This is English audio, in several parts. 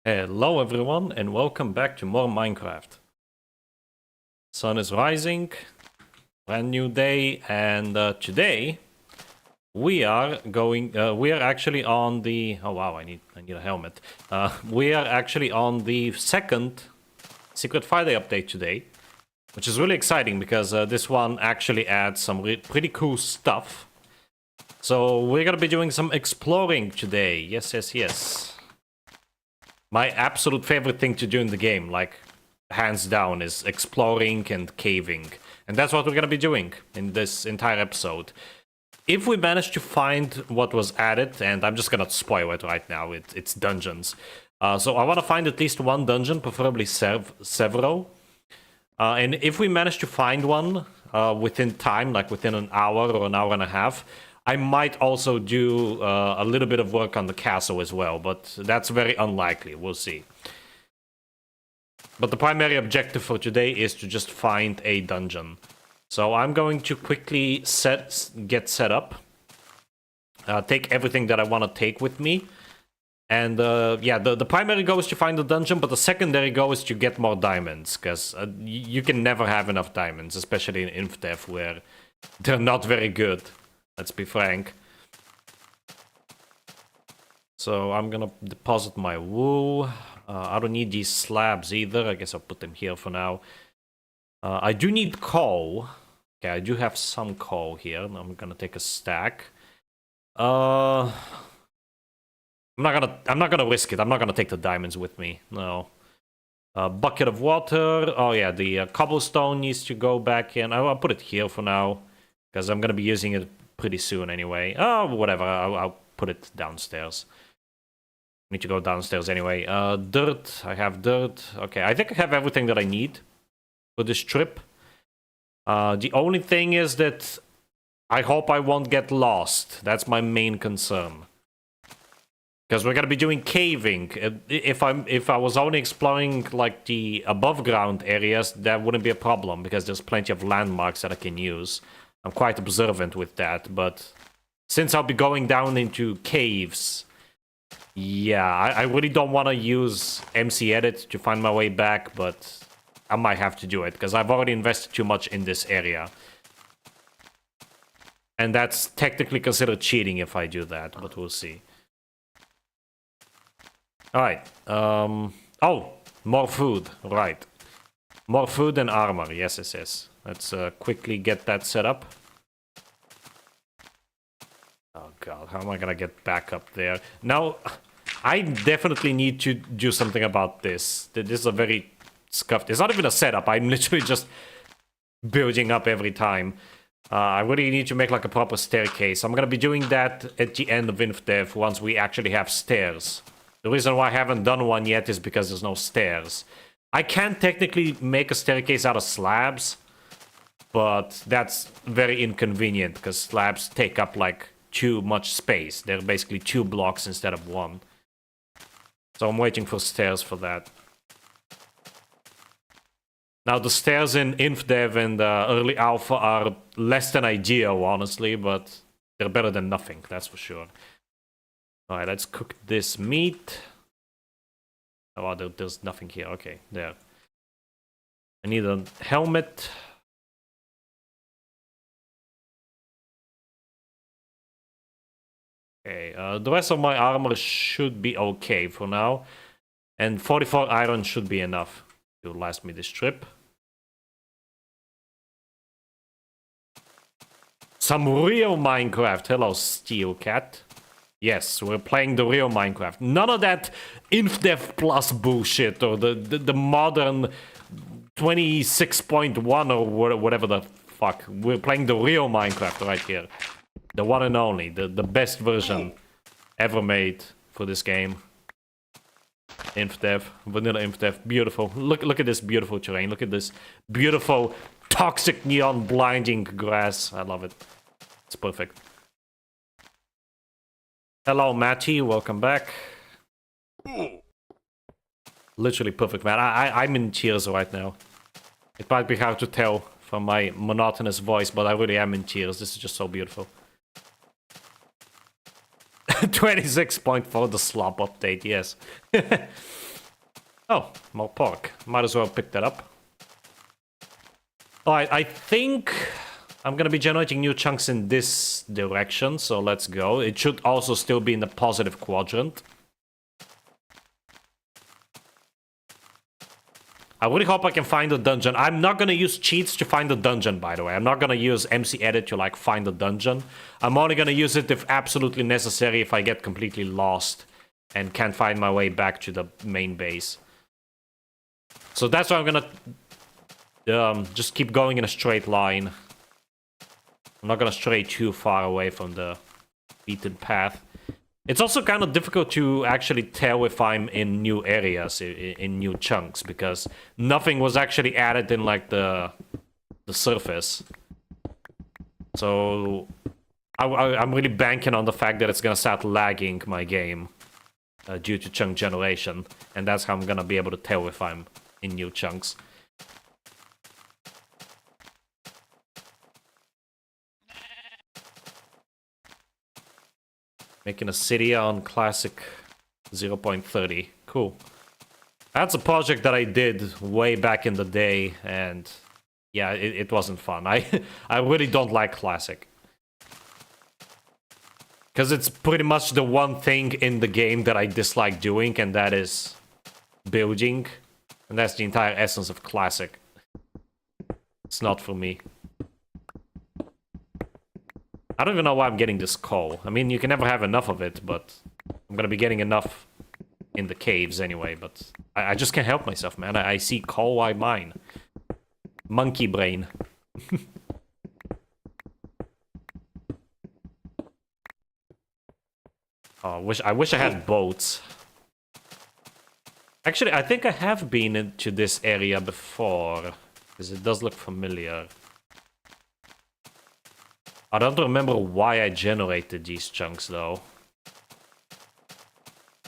Hello everyone and welcome back to more Minecraft. Sun is rising, brand new day, and today we are actually on the, oh wow, I need a helmet. We are actually on the second Secret Friday update today, which is really exciting because this one actually adds some pretty cool stuff. So we're gonna be doing some exploring today. Yes. My absolute favorite thing to do in the game, like, hands down, is exploring and caving. And that's what we're gonna be doing in this entire episode. If we manage to find what was added, and I'm just gonna spoil it right now, it's dungeons. So I want to find at least one dungeon, preferably several. And if we manage to find one within time, like within an hour or an hour and a half, I might also do a little bit of work on the castle as well, but that's very unlikely. We'll see. But the primary objective for today is to just find a dungeon. So I'm going to quickly get set up. Take everything that I want to take with me. And yeah, the primary goal is to find the dungeon, but the secondary goal is to get more diamonds, because you can never have enough diamonds, especially in InfDev, where they're not very good. Let's be frank. So I'm gonna deposit my wool. I don't need these slabs either. I guess I'll put them here for now. I do need coal. Okay, I do have some coal here. I'm gonna take a stack. I'm not gonna risk it. I'm not gonna take the diamonds with me. No. A bucket of water. Oh yeah, the cobblestone needs to go back in. I'll put it here for now, because I'm gonna be using it pretty soon anyway. Oh, whatever. I'll put it downstairs. Need to go downstairs anyway. Dirt. I have dirt. Okay, I think I have everything that I need for this trip. The only thing is that I hope I won't get lost. That's my main concern. Because we're gonna be doing caving. If I was only exploring like the above ground areas, that wouldn't be a problem because there's plenty of landmarks that I can use. I'm quite observant with that, but since I'll be going down into caves, yeah, I really don't want to use MC Edit to find my way back, but I might have to do it because I've already invested too much in this area. And that's technically considered cheating if I do that, but we'll see. Alright, oh, more food, right. More food and armor, yes. Let's quickly get that set up. Oh god, how am I gonna get back up there? Now, I definitely need to do something about this. This is a very scuffed... It's not even a setup, I'm literally just building up every time. I really need to make like a proper staircase. I'm gonna be doing that at the end of InfDev once we actually have stairs. The reason why I haven't done one yet is because there's no stairs. I can technically make a staircase out of slabs, but that's very inconvenient because slabs take up like too much space. They're basically 2 blocks instead of 1. So I'm waiting for stairs for that. Now the stairs in InfDev and early alpha are less than ideal, honestly, but they're better than nothing, that's for sure. Alright, let's cook this meat. Oh, there's nothing here. Okay, there. I need a helmet. Okay, the rest of my armor should be okay for now. And 44 iron should be enough to last me this trip. Some real Minecraft. Hello, Steel Cat. Yes, we're playing the real Minecraft. None of that InfDev Plus bullshit or the modern 26.1 or whatever the fuck. We're playing the real Minecraft right here. The one and only, the best version ever made for this game. InfDev, vanilla InfDev, beautiful. Look at this beautiful terrain. Look at this beautiful toxic neon blinding grass. I love it. It's perfect. Hello, Matty. Welcome back. Literally perfect, man. I'm in tears right now. It might be hard to tell from my monotonous voice, but I really am in tears. This is just so beautiful. 26.4, the slop update, yes. Oh, more pork. Might as well pick that up. Alright, I think I'm gonna be generating new chunks in this direction, so let's go. It should also still be in the positive quadrant. I really hope I can find a dungeon. I'm not gonna use cheats to find a dungeon, by the way. I'm not gonna use MC Edit to, like, find a dungeon. I'm only gonna use it if absolutely necessary, if I get completely lost and can't find my way back to the main base. So that's why I'm gonna just keep going in a straight line. I'm not gonna stray too far away from the beaten path. It's also kind of difficult to actually tell if I'm in new areas, in new chunks, because nothing was actually added in, like, the surface. So I'm really banking on the fact that it's gonna start lagging my game due to chunk generation, and that's how I'm gonna be able to tell if I'm in new chunks. Making a city on classic 0.30. Cool. That's a project that I did way back in the day, and yeah, it wasn't fun. I really don't like classic. Because it's pretty much the one thing in the game that I dislike doing, and that is building. And that's the entire essence of classic. It's not for me. I don't even know why I'm getting this coal. I mean, you can never have enough of it, but I'm gonna be getting enough in the caves anyway, but I just can't help myself, man. I see coal, I mine. Monkey brain. Oh, I wish I had boats. Actually, I think I have been into this area before, because it does look familiar. I don't remember why I generated these chunks, though.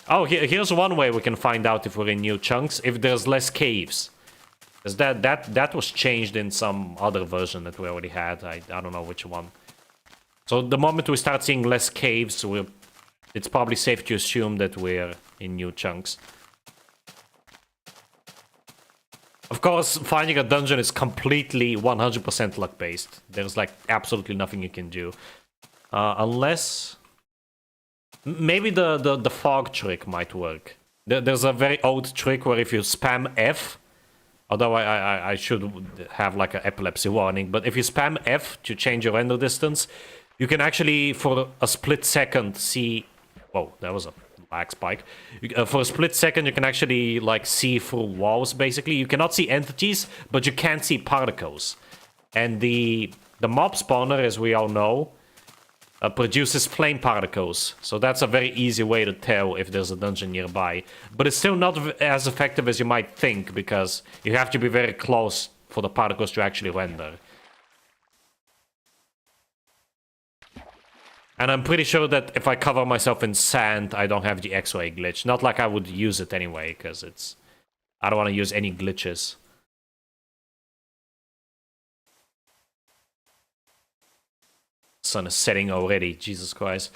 Oh, here's one way we can find out if we're in new chunks, if there's less caves. Because that was changed in some other version that we already had. I don't know which one. So the moment we start seeing less caves, it's probably safe to assume that we're in new chunks. Of course, finding a dungeon is completely 100% luck-based. There's, like, absolutely nothing you can do. Unless... Maybe the fog trick might work. There's a very old trick where if you spam F... Although I should have, like, an epilepsy warning. But if you spam F to change your render distance, you can actually, for a split second, see... Whoa, that was a... spike. For a split second, you can actually, like, see through walls, basically. You cannot see entities, but you can see particles. And the mob spawner, as we all know, produces flame particles. So that's a very easy way to tell if there's a dungeon nearby. But it's still not as effective as you might think, because you have to be very close for the particles to actually render. And I'm pretty sure that if I cover myself in sand, I don't have the X-ray glitch. Not like I would use it anyway, because it's... I don't want to use any glitches. Sun is setting already, Jesus Christ.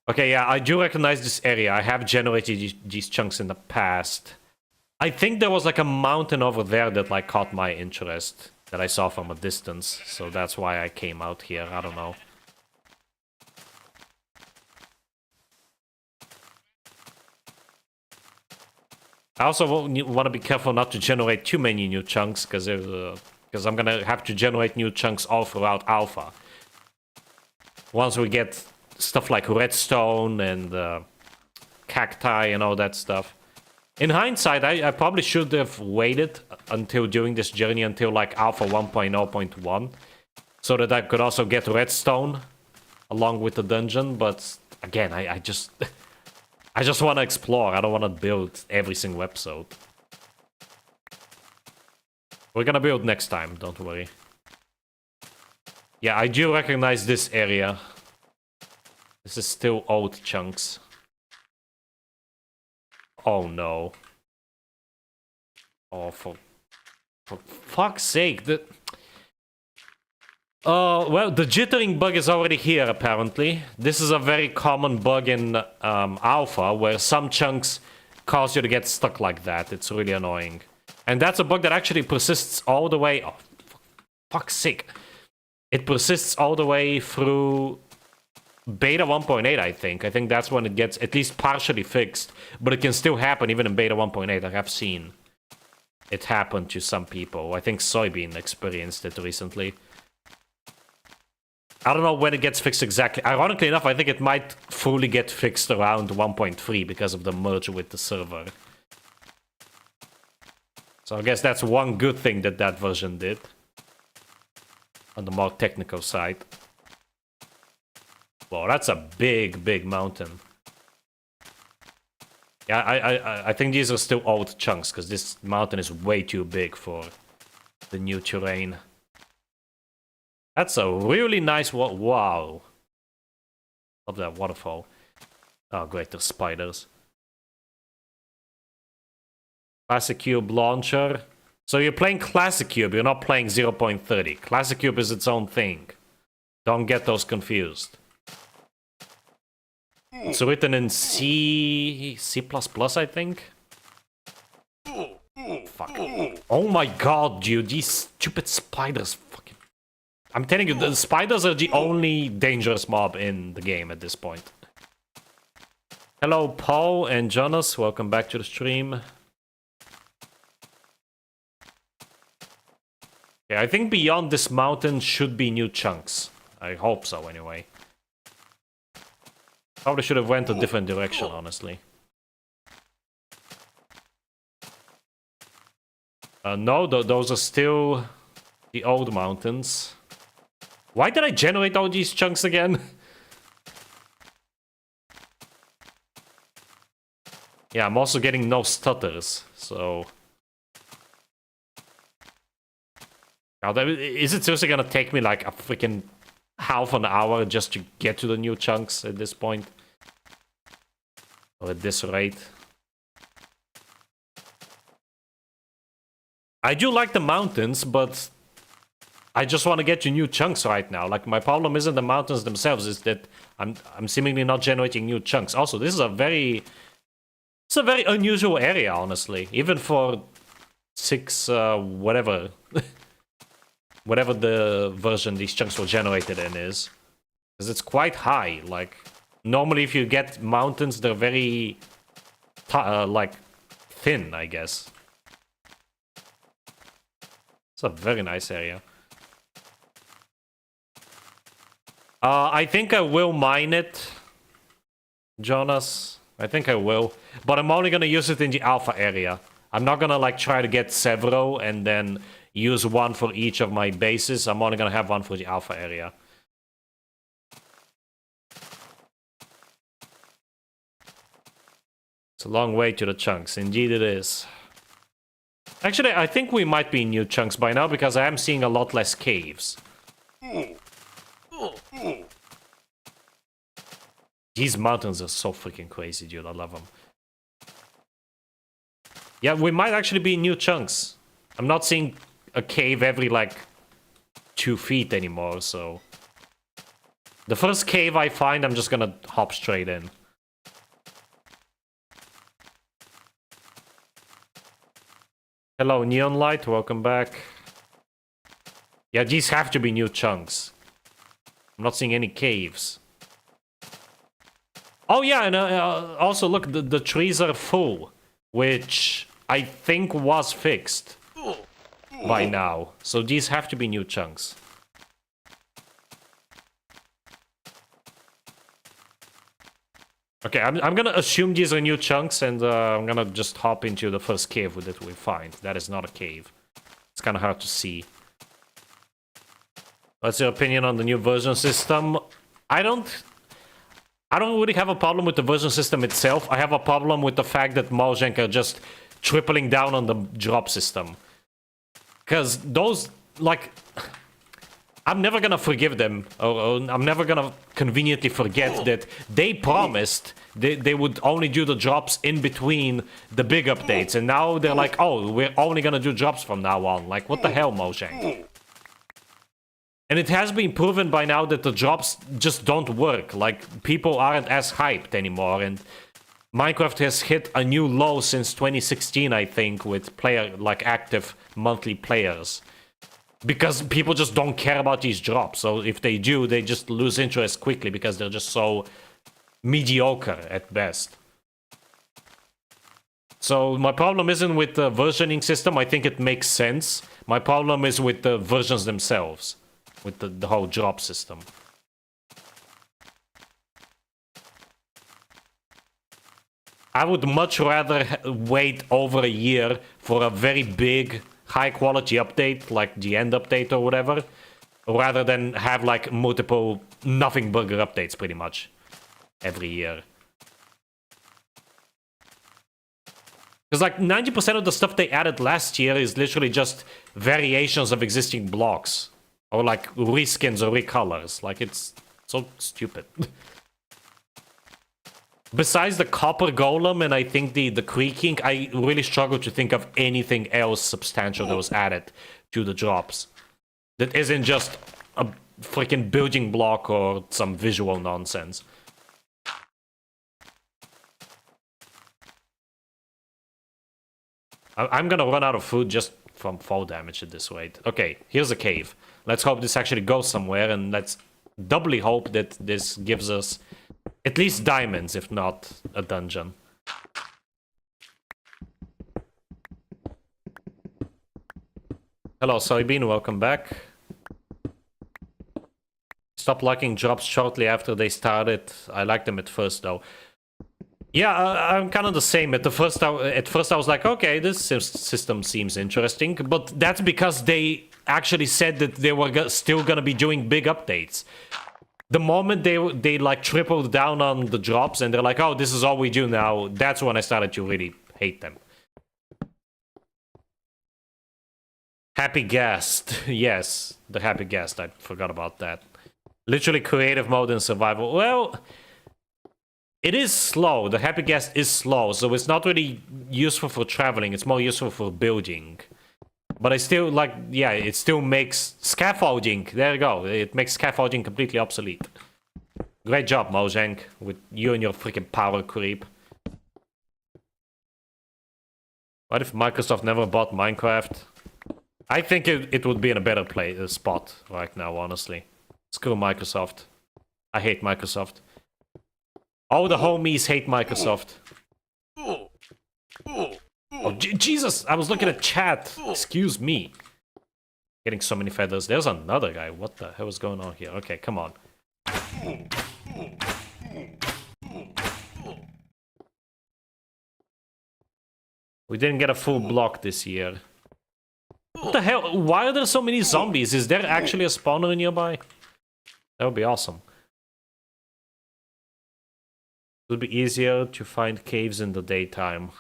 Okay, yeah, I do recognize this area. I have generated these chunks in the past. I think there was like a mountain over there that like caught my interest, that I saw from a distance. So that's why I came out here, I don't know. I also want to be careful not to generate too many new chunks, because I'm gonna have to generate new chunks all throughout Alpha. Once we get stuff like redstone and cacti and all that stuff. In hindsight, I probably should have waited until doing this journey until like Alpha 1.0.1, so that I could also get redstone along with the dungeon, but again, I just... I just want to explore, I don't want to build every single episode. We're gonna build next time, don't worry. Yeah, I do recognize this area. This is still old chunks. Oh no. Oh, for fuck's sake, well, the jittering bug is already here, apparently. This is a very common bug in Alpha, where some chunks cause you to get stuck like that. It's really annoying. And that's a bug that actually persists all the way... Oh, fuck's sake. It persists all the way through beta 1.8, I think. I think that's when it gets at least partially fixed. But it can still happen even in beta 1.8. I have seen it happen to some people. I think Soybean experienced it recently. I don't know when it gets fixed exactly. Ironically enough, I think it might fully get fixed around 1.3 because of the merge with the server. So I guess that's one good thing that that version did. On the more technical side. Wow, that's a big, big mountain. Yeah, I think these are still old chunks, because this mountain is way too big for the new terrain. That's a really nice wow. Love that waterfall. Oh, great, there's spiders. Classic Cube launcher. So you're playing Classic Cube, you're not playing 0.30. Classic Cube is its own thing. Don't get those confused. It's written in C++, I think? Fuck. Oh my god, dude, these stupid spiders fucking... I'm telling you, the spiders are the only dangerous mob in the game at this point. Hello, Paul and Jonas, welcome back to the stream. Yeah, I think beyond this mountain should be new chunks. I hope so, anyway. Probably should have went a different direction, honestly. No, those are still the old mountains. Why did I generate all these chunks again? Yeah, I'm also getting no stutters, so... Now, is it seriously gonna take me like a freaking half an hour just to get to the new chunks at this point? Or at this rate? I do like the mountains, but I just want to get to new chunks right now. Like, my problem isn't the mountains themselves, is that I'm seemingly not generating new chunks. Also, this is a very... It's a very unusual area, honestly. Even for 6, whatever... whatever the version these chunks were generated in is. Because it's quite high, like... Normally if you get mountains, they're very... like, thin, I guess. It's a very nice area. I think I will mine it, Jonas. I think I will. But I'm only gonna use it in the alpha area. I'm not gonna, like, try to get several and then... use one for each of my bases. I'm only gonna have one for the alpha area. It's a long way to the chunks. Indeed it is. Actually, I think we might be in new chunks by now, because I am seeing a lot less caves. These mountains are so freaking crazy, dude. I love them. Yeah, we might actually be in new chunks. I'm not seeing... a cave every, like, 2 feet anymore, so... The first cave I find, I'm just gonna hop straight in. Hello, Neon Light, welcome back. Yeah, these have to be new chunks. I'm not seeing any caves. Oh yeah, and also look, the trees are full, which I think was fixed by now. So these have to be new chunks. Okay, I'm gonna assume these are new chunks, and I'm gonna just hop into the first cave that we find. That is not a cave. It's kind of hard to see. What's your opinion on the new version system? I don't really have a problem with the version system itself. I have a problem with the fact that Mojang are just tripling down on the drop system. Because those, like... I'm never gonna forgive them, or I'm never gonna conveniently forget that they promised they would only do the drops in between the big updates, and now they're like, oh, we're only gonna do drops from now on. Like, what the hell, Mojang? And it has been proven by now that the drops just don't work. Like, people aren't as hyped anymore, and Minecraft has hit a new low since 2016, I think, with active monthly players. Because people just don't care about these drops. So if they do, they just lose interest quickly because they're just so mediocre at best. So my problem isn't with the versioning system. I think it makes sense. My problem is with the versions themselves. With the whole drop system. I would much rather wait over a year for a very big, high-quality update, like the end update or whatever, rather than have, like, multiple nothing-burger updates, pretty much, every year. Because, like, 90% of the stuff they added last year is literally just variations of existing blocks. Or, like, reskins or recolors. Like, it's so stupid. Besides the copper golem and I think the creaking, I really struggle to think of anything else substantial that was added to the drops. That isn't just a freaking building block or some visual nonsense. I'm gonna run out of food just from fall damage at this rate. Okay, here's a cave. Let's hope this actually goes somewhere, and let's doubly hope that this gives us at least diamonds, if not a dungeon. Hello, Soybean, welcome back. Stop liking drops shortly after they started. I liked them at first, though. Yeah, I'm kind of the same. At first I was like, okay, this system seems interesting, but that's because they actually said that they were still gonna be doing big updates. The moment they like tripled down on the drops and they're like, oh, this is all we do now, that's when I started to really hate them. Happy Guest. Yes, the Happy Guest. I forgot about that. Literally creative mode and survival. Well, it is slow. The Happy Guest is slow, so it's not really useful for traveling. It's more useful for building. But I still, like, yeah, it still makes scaffolding. There you go. It makes scaffolding completely obsolete. Great job, Mojang, with you and your freaking power creep. What if Microsoft never bought Minecraft? I think it would be in a better spot right now, honestly. Screw Microsoft. I hate Microsoft. All the homies hate Microsoft. Oh, Jesus! I was looking at chat. Excuse me. Getting so many feathers. There's another guy. What the hell is going on here? Okay, come on. We didn't get a full block this year. What the hell? Why are there so many zombies? Is there actually a spawner nearby? That would be awesome. It would be easier to find caves in the daytime.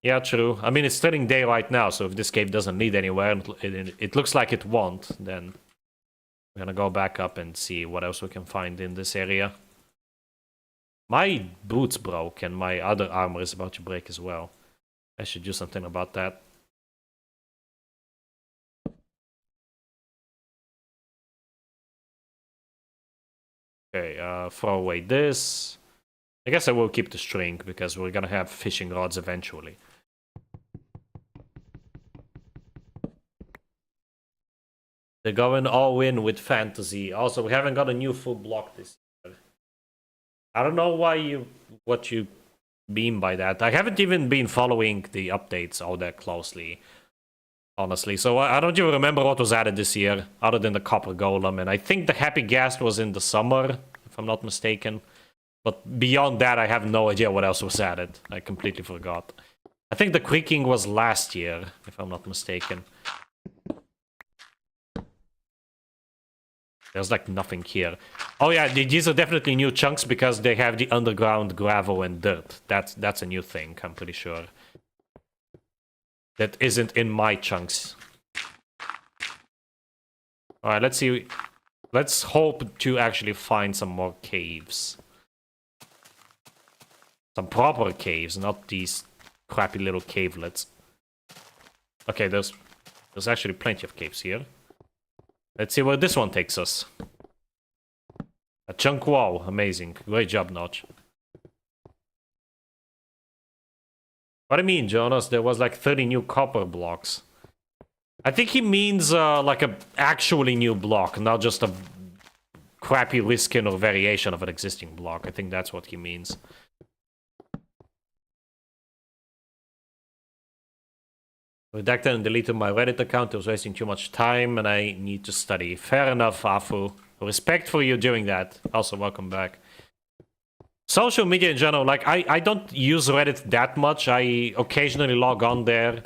Yeah, true. I mean, it's turning day right now, so if this cave doesn't lead anywhere, it looks like it won't, then we're gonna go back up and see what else we can find in this area. My boots broke, and my other armor is about to break as well. I should do something about that. Okay, throw away this. I guess I will keep the string, because we're gonna have fishing rods eventually. They're going all in with fantasy. Also, we haven't got a new full block this year. I don't know what you mean by that. I haven't even been following the updates all that closely, honestly. So I don't even remember what was added this year, other than the copper golem. And I think the Happy Ghast was in the summer, if I'm not mistaken. But beyond that, I have no idea what else was added. I completely forgot. I think the creaking was last year, if I'm not mistaken. There's like nothing here. Oh yeah, these are definitely new chunks because they have the underground gravel and dirt. That's a new thing, I'm pretty sure. That isn't in my chunks. Alright, let's see. Let's hope to actually find some more caves. Some proper caves, not these crappy little cavelets. Okay, there's actually plenty of caves here. Let's see where this one takes us. A chunk wall, amazing. Great job, Notch. What do you mean, Jonas? There was like 30 new copper blocks. I think he means like a actually new block, not just a crappy reskin or variation of an existing block. I think that's what he means. Redacted and deleted my Reddit account. It was wasting too much time and I need to study. Fair enough, Afu. Respect for you doing that. Also, welcome back. Social media in general, like, I don't use Reddit that much. I occasionally log on there,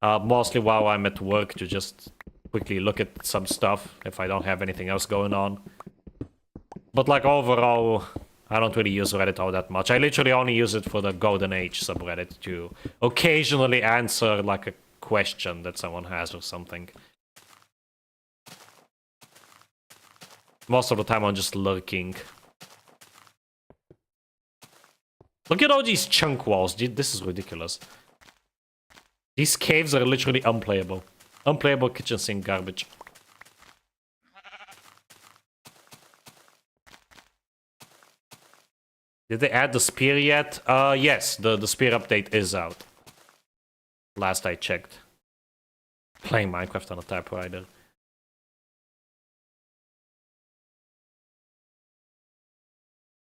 mostly while I'm at work to just quickly look at some stuff if I don't have anything else going on. But, like, overall, I don't really use Reddit all that much. I literally only use it for the Golden Age subreddit to occasionally answer, like, a question that someone has or something. Most of the time I'm just lurking. Look at all these chunk walls. This is ridiculous. These caves are literally unplayable. Unplayable kitchen sink garbage. Did they add the spear yet? Yes, the spear update is out. Last I checked. Playing Minecraft on a typewriter.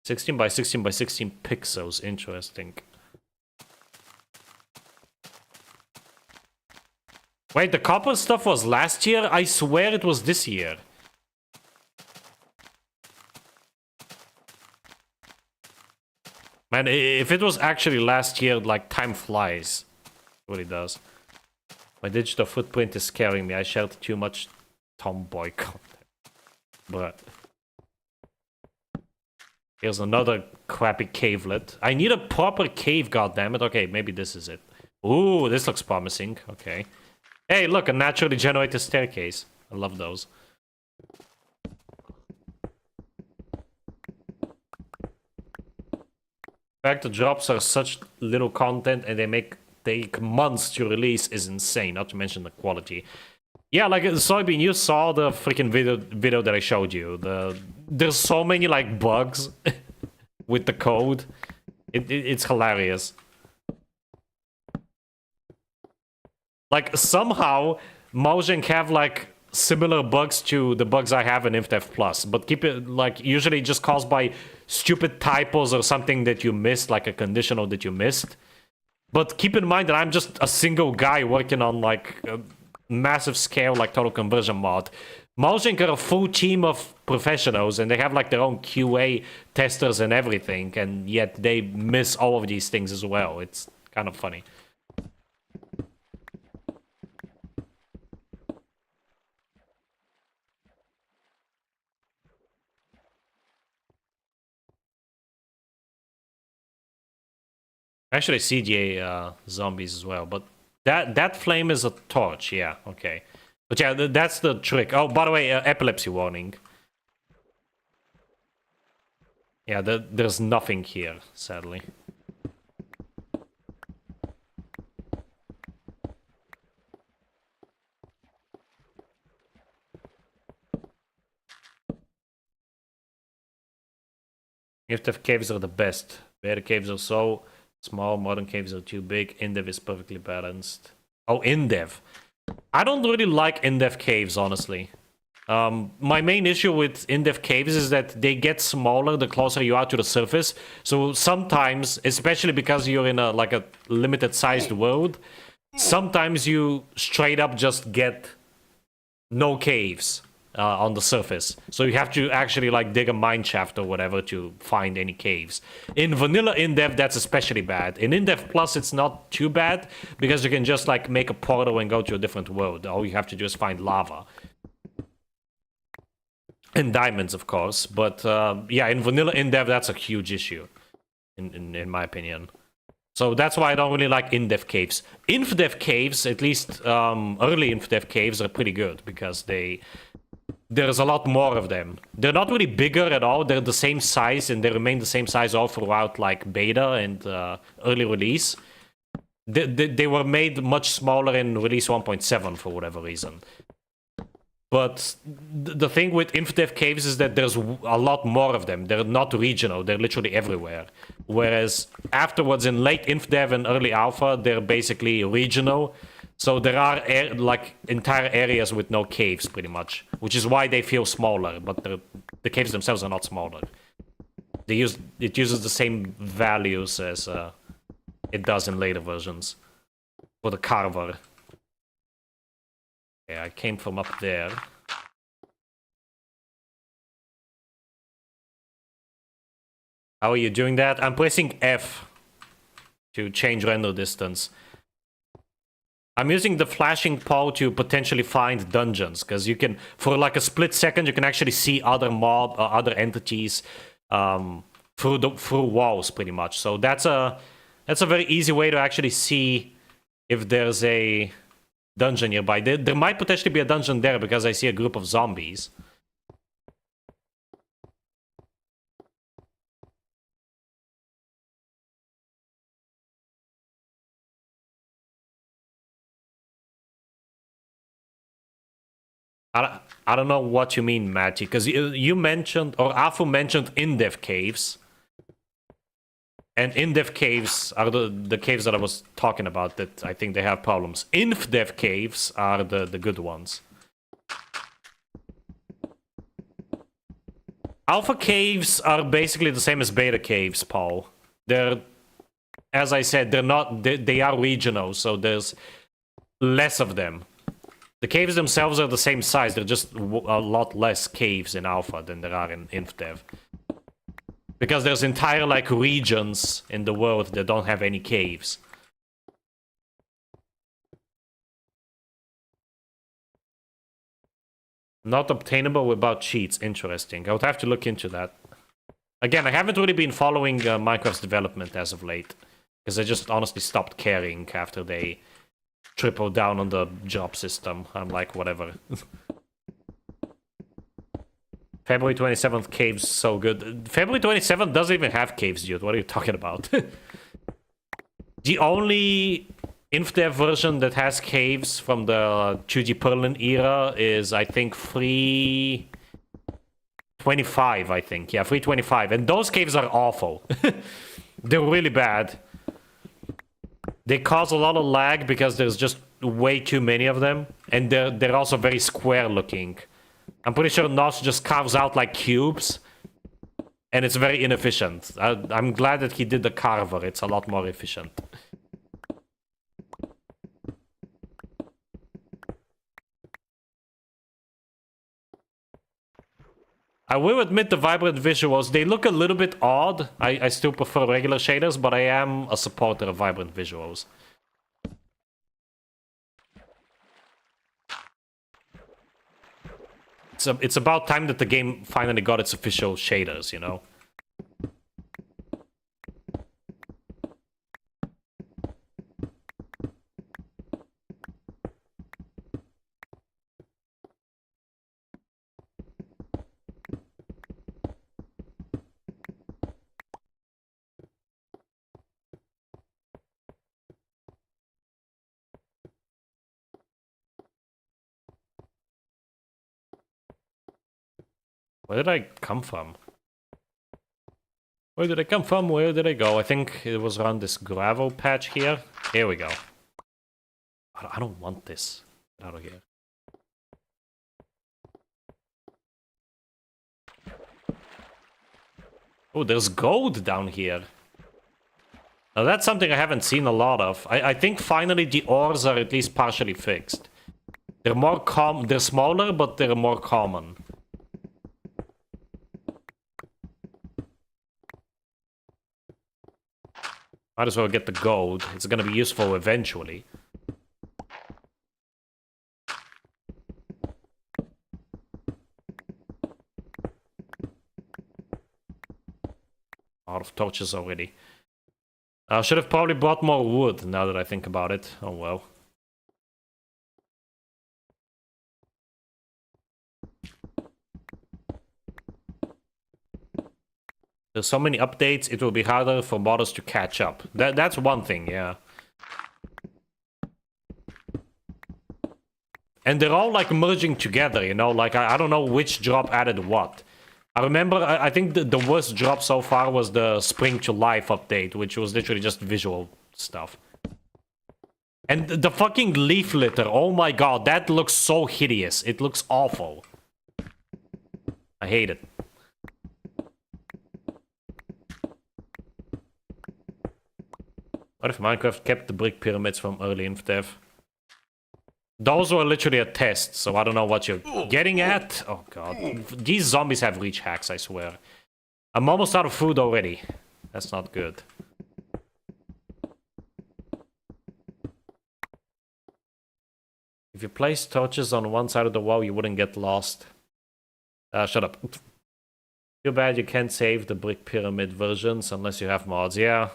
(16 by 16 by 16 pixels, interesting. Wait, the copper stuff was last year? I swear it was this year. Man, if it was actually last year, like, time flies. It really does. My digital footprint is scaring me. I shared too much tomboy content. But here's another crappy cavelet. I need a proper cave, goddammit. Okay, maybe this is it. Ooh, this looks promising. Okay. Hey, look, a naturally generated staircase. I love those. The fact the drops are such little content and they take months to release is insane, not to mention the quality. Yeah, like, Soybean, you saw the freaking video that I showed you. There's so many, like, bugs with the code. It's hilarious. Like, somehow, Mojang have, like, similar bugs to the bugs I have in InfDev Plus, but keep it, like, usually just caused by stupid typos or something that you missed, like a conditional that you missed. But keep in mind that I'm just a single guy working on, like, a massive scale, like, total conversion mod. Mojang are a full team of professionals, and they have, like, their own QA testers and everything, and yet they miss all of these things as well. It's kind of funny. Actually, CDA zombies as well, but that flame is a torch, yeah, okay. But yeah, that's the trick. Oh, by the way, epilepsy warning. Yeah, there's nothing here, sadly. InfDev caves are the best. Bear caves are so small, modern caves are too big. InDev is perfectly balanced. Oh, InDev. I don't really like InDev caves, honestly. My main issue with InDev caves is that they get smaller the closer you are to the surface. So sometimes, especially because you're in a limited sized world, sometimes you straight up just get no caves on the surface. So you have to actually like dig a mine shaft or whatever to find any caves. In vanilla InDev, that's especially bad. In InDev Plus, it's not too bad because you can just like make a portal and go to a different world. All you have to do is find lava. And diamonds, of course. But yeah, in vanilla InDev, that's a huge issue, in my opinion. So that's why I don't really like InDev caves. InfDev caves, at least early InfDev caves, are pretty good because there's a lot more of them. They're not really bigger at all. They're the same size, and they remain the same size all throughout like beta and early release. They were made much smaller in release 1.7 for whatever reason. But the thing with InfDev caves is that there's a lot more of them. They're not regional, they're literally everywhere. Whereas afterwards in late InfDev and early alpha, they're basically regional. So there are like entire areas with no caves pretty much, which is why they feel smaller, but the caves themselves are not smaller. It uses the same values as it does in later versions for the carver. Yeah, I came from up there. How are you doing that? I'm pressing F to change render distance. I'm using the flashing pole to potentially find dungeons, because you can, for like a split second, you can actually see other other entities through walls, pretty much. So that's a very easy way to actually see if there's a dungeon nearby. There might potentially be a dungeon there because I see a group of zombies. I don't know what you mean, Matty, because you mentioned, or Afu mentioned in-dev caves. And in-dev caves are the caves that I was talking about that I think they have problems. Inf-dev caves are the good ones. Alpha caves are basically the same as beta caves, Paul. They're, as I said, they're not, they are regional, so there's less of them. The caves themselves are the same size, they're just a lot less caves in Alpha than there are in InfDev. Because there's entire, like, regions in the world that don't have any caves. Not obtainable without cheats. Interesting. I would have to look into that. Again, I haven't really been following Minecraft's development as of late. Because I just honestly stopped caring after they tripled down on the job system. I'm like, whatever. February 27th caves, so good. February 27th doesn't even have caves, dude. What are you talking about? The only InfDev version that has caves from the 2G Perlin era is, I think, 3.25, I think. Yeah, 3.25. And those caves are awful. They're really bad. They cause a lot of lag because there's just way too many of them. And they're also very square looking. I'm pretty sure Nos just carves out like cubes. And it's very inefficient. I'm glad that he did the carver. It's a lot more efficient. I will admit the vibrant visuals, they look a little bit odd. I still prefer regular shaders, but I am a supporter of vibrant visuals. It's about time that the game finally got its official shaders, you know? Where did I come from? Where did I come from? Where did I go? I think it was around this gravel patch here. Here we go. I don't want this. Get out of here. Oh, there's gold down here. Now that's something I haven't seen a lot of. I think finally the ores are at least partially fixed. They're more they're smaller, but they're more common. Might as well get the gold. It's gonna be useful eventually. Out of torches already. I should have probably brought more wood, now that I think about it. Oh well. There's so many updates, it will be harder for modders to catch up. That's one thing, yeah. And they're all like merging together, you know? Like, I don't know which drop added what. I remember, I think the worst drop so far was the Spring to Life update, which was literally just visual stuff. And the fucking leaf litter, oh my god, that looks so hideous. It looks awful. I hate it. What if Minecraft kept the brick pyramids from early InfDev? Those were literally a test, so I don't know what you're getting at. Oh god. These zombies have reach hacks, I swear. I'm almost out of food already. That's not good. If you place torches on one side of the wall, you wouldn't get lost. Shut up. Too bad you can't save the brick pyramid versions unless you have mods. Yeah.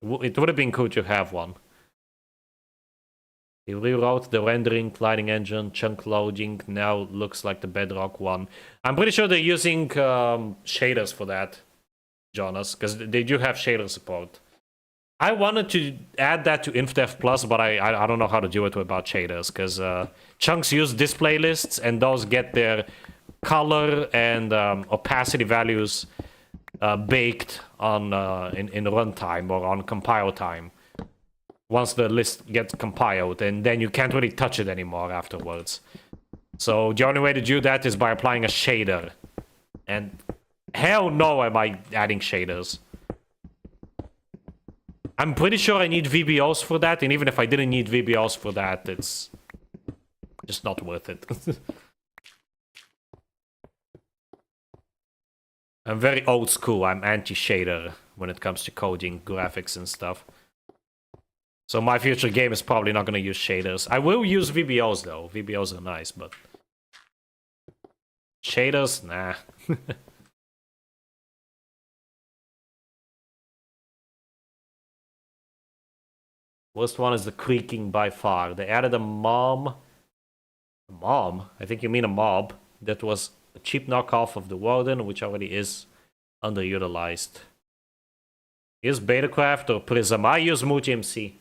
It would have been cool to have one. He rewrote the rendering, lighting engine, chunk loading, now looks like the Bedrock one. I'm pretty sure they're using shaders for that, Jonas, because they do have shader support. I wanted to add that to InfDev Plus, but I don't know how to do it without shaders, because chunks use display lists, and those get their color and opacity values baked on in runtime or on compile time. Once the list gets compiled, and then you can't really touch it anymore afterwards. So the only way to do that is by applying a shader. And hell no am I adding shaders. I'm pretty sure I need VBOs for that, and even if I didn't need VBOs for that, it's just not worth it. I'm very old school, I'm anti-shader when it comes to coding, graphics and stuff. So my future game is probably not going to use shaders. I will use VBOs though. VBOs are nice, but shaders, nah. Worst one is the creaking by far. They added a mom. A mom? I think you mean a mob. That was a cheap knockoff of the Warden, which already is underutilized. Use Betacraft or Prism? I use MultiMC.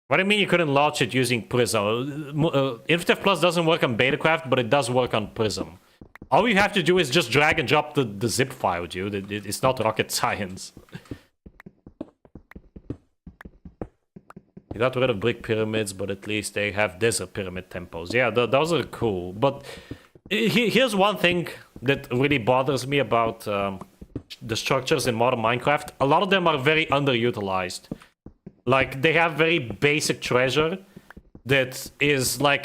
What do you mean you couldn't launch it using Prism? InfDev Plus doesn't work on Betacraft, but it does work on Prism. All you have to do is just drag and drop the zip file, dude. It's not rocket science. You got rid of brick pyramids, but at least they have desert pyramid tempos. Yeah, those are cool. But here's one thing that really bothers me about the structures in modern Minecraft. A lot of them are very underutilized. Like, they have very basic treasure that is, like,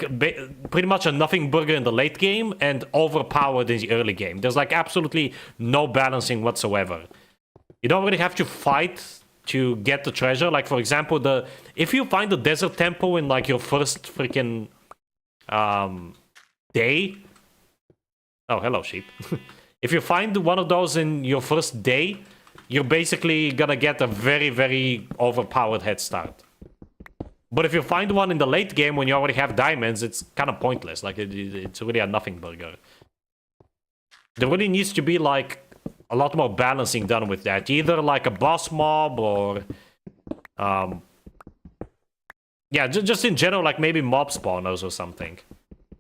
pretty much a nothing burger in the late game and overpowered in the early game. There's, like, absolutely no balancing whatsoever. You don't really have to fight to get the treasure. Like, for example, if you find the desert temple in, like, your first freaking day... Oh, hello, sheep. If you find one of those in your first day... you're basically gonna get a very, very overpowered head start. But if you find one in the late game when you already have diamonds, it's kind of pointless. Like, it's really a nothing burger. There really needs to be, like, a lot more balancing done with that. Either, like, a boss mob or... yeah, just in general, like, maybe mob spawners or something.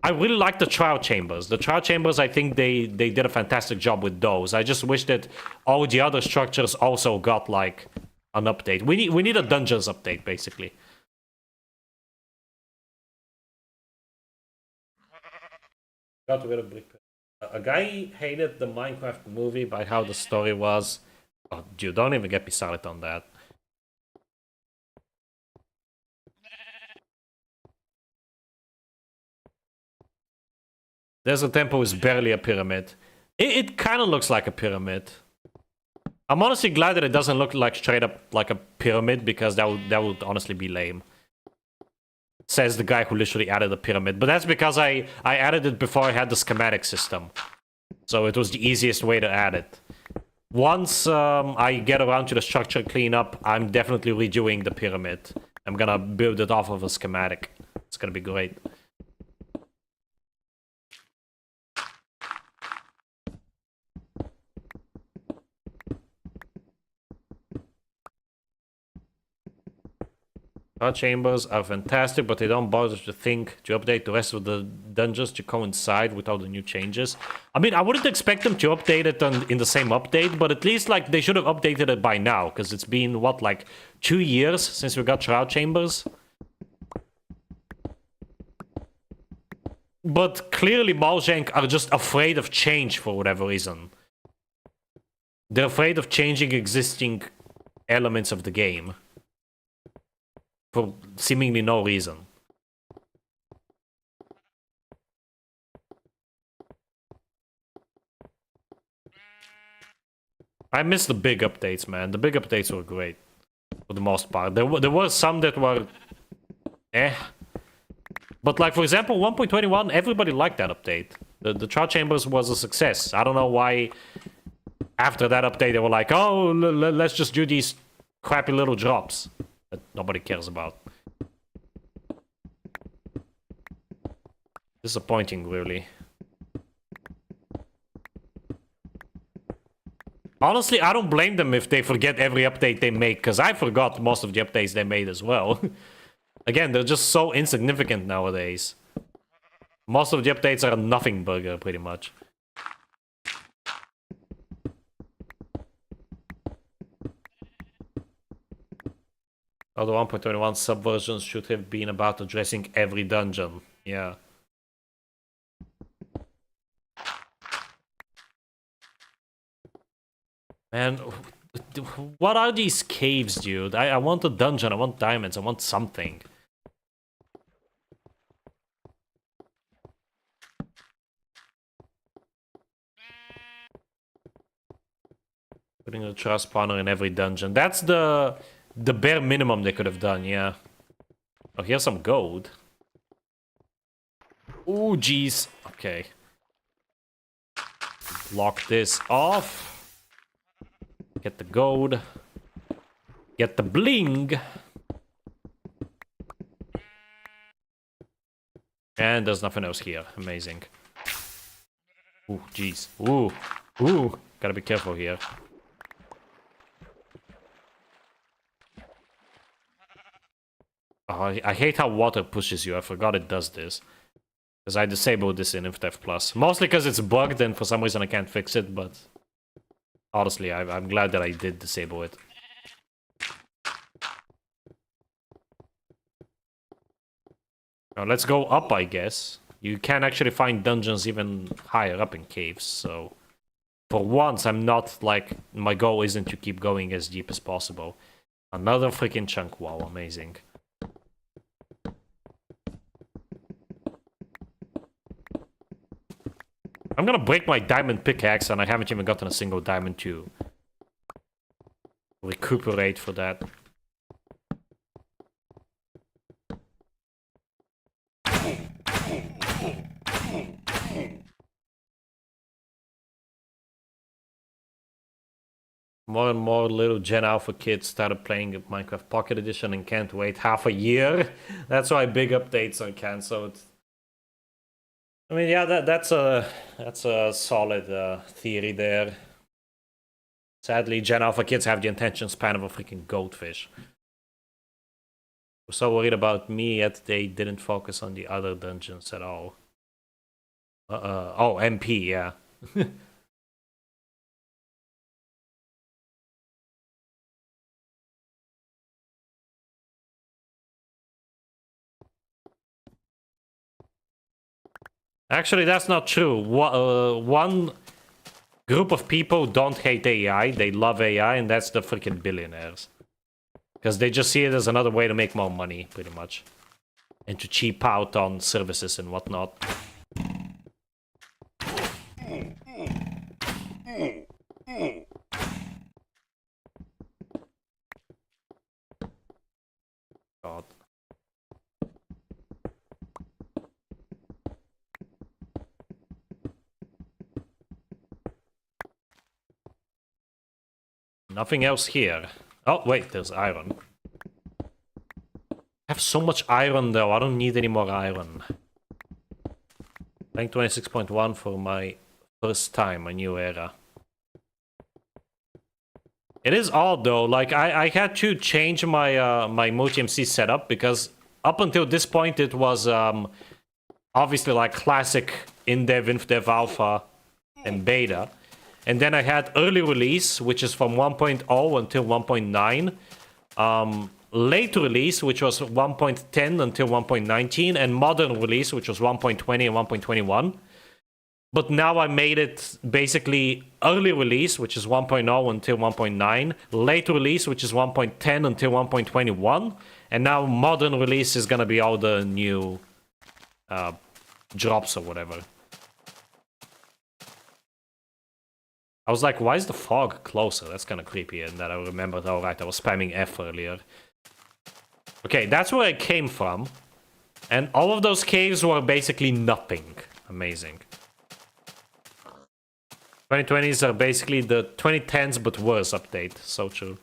I really like the trial chambers. The trial chambers, I think they did a fantastic job with those. I just wish that all the other structures also got, like, an update. We need a dungeons update, basically. Got rid of brick. A guy hated the Minecraft movie by how the story was. Oh, dude, don't even get me started on that. Desert Temple is barely a pyramid. It kind of looks like a pyramid. I'm honestly glad that it doesn't look like straight up like a pyramid, because that would honestly be lame. Says the guy who literally added a pyramid. But that's because I added it before I had the schematic system. So it was the easiest way to add it. Once I get around to the structure cleanup, I'm definitely redoing the pyramid. I'm gonna build it off of a schematic. It's gonna be great. Our chambers are fantastic, but they don't bother to think to update the rest of the dungeons to coincide with all the new changes. I mean, I wouldn't expect them to update it in the same update, but at least like they should have updated it by now, because it's been what, like 2 years since we got Shroud Chambers. But clearly Mojang are just afraid of change for whatever reason. They're afraid of changing existing elements of the game. For seemingly no reason. I miss the big updates, man. The big updates were great. For the most part. There were some that were... But like, for example, 1.21, everybody liked that update. The Shroud Chambers was a success. I don't know why... After that update, they were like, oh, let's just do these crappy little drops that nobody cares about. Disappointing, really. Honestly, I don't blame them if they forget every update they make, because I forgot most of the updates they made as well. Again, they're just so insignificant nowadays. Most of the updates are a nothing burger, pretty much. Although 1.21 subversions should have been about addressing every dungeon. Yeah. Man, what are these caves, dude? I want a dungeon, I want diamonds, I want something. Putting a trust spawner in every dungeon. That's the bare minimum they could have done, yeah. Oh, here's some gold. Ooh, jeez. Okay. Block this off. Get the gold. Get the bling. And there's nothing else here. Amazing. Ooh, jeez. Ooh. Ooh. Gotta be careful here. Oh, I hate how water pushes you. I forgot it does this. Because I disabled this in InfDev Plus. Mostly because it's bugged and for some reason I can't fix it, but... Honestly, I'm glad that I did disable it. Now let's go up, I guess. You can actually find dungeons even higher up in caves, so... For once, I'm not, like... My goal isn't to keep going as deep as possible. Another freaking chunk. Wow, amazing. I'm gonna break my diamond pickaxe, and I haven't even gotten a single diamond to recuperate for that. More and more little Gen Alpha kids started playing Minecraft Pocket Edition and can't wait half a year. That's why big updates are cancelled. I mean, yeah, that's a solid theory there. Sadly, Gen Alpha kids have the attention span of a freaking goldfish. We're so worried about me, yet they didn't focus on the other dungeons at all. Oh, MP, yeah. Actually, that's not true. One group of people don't hate AI, they love AI, and that's the freaking billionaires. Because they just see it as another way to make more money, pretty much. And to cheap out on services and whatnot. God. Nothing else here. Oh, wait, there's iron. I have so much iron, though. I don't need any more iron. Rank 26.1 for my first time, a new era. It is odd though. Like I had to change my my MultiMC setup because up until this point it was obviously like classic in-dev, inf-dev alpha, and beta. And then I had early release, which is from 1.0 until 1.9. Late release, which was 1.10 until 1.19. And modern release, which was 1.20 and 1.21. But now I made it basically early release, which is 1.0 until 1.9. Late release, which is 1.10 until 1.21. And now modern release is gonna be all the new drops or whatever. I was like, why is the fog closer? That's kind of creepy. And then I remembered, all right, I was spamming F earlier. Okay, that's where I came from. And all of those caves were basically nothing. Amazing. 2020s are basically the 2010s but worse update. So true.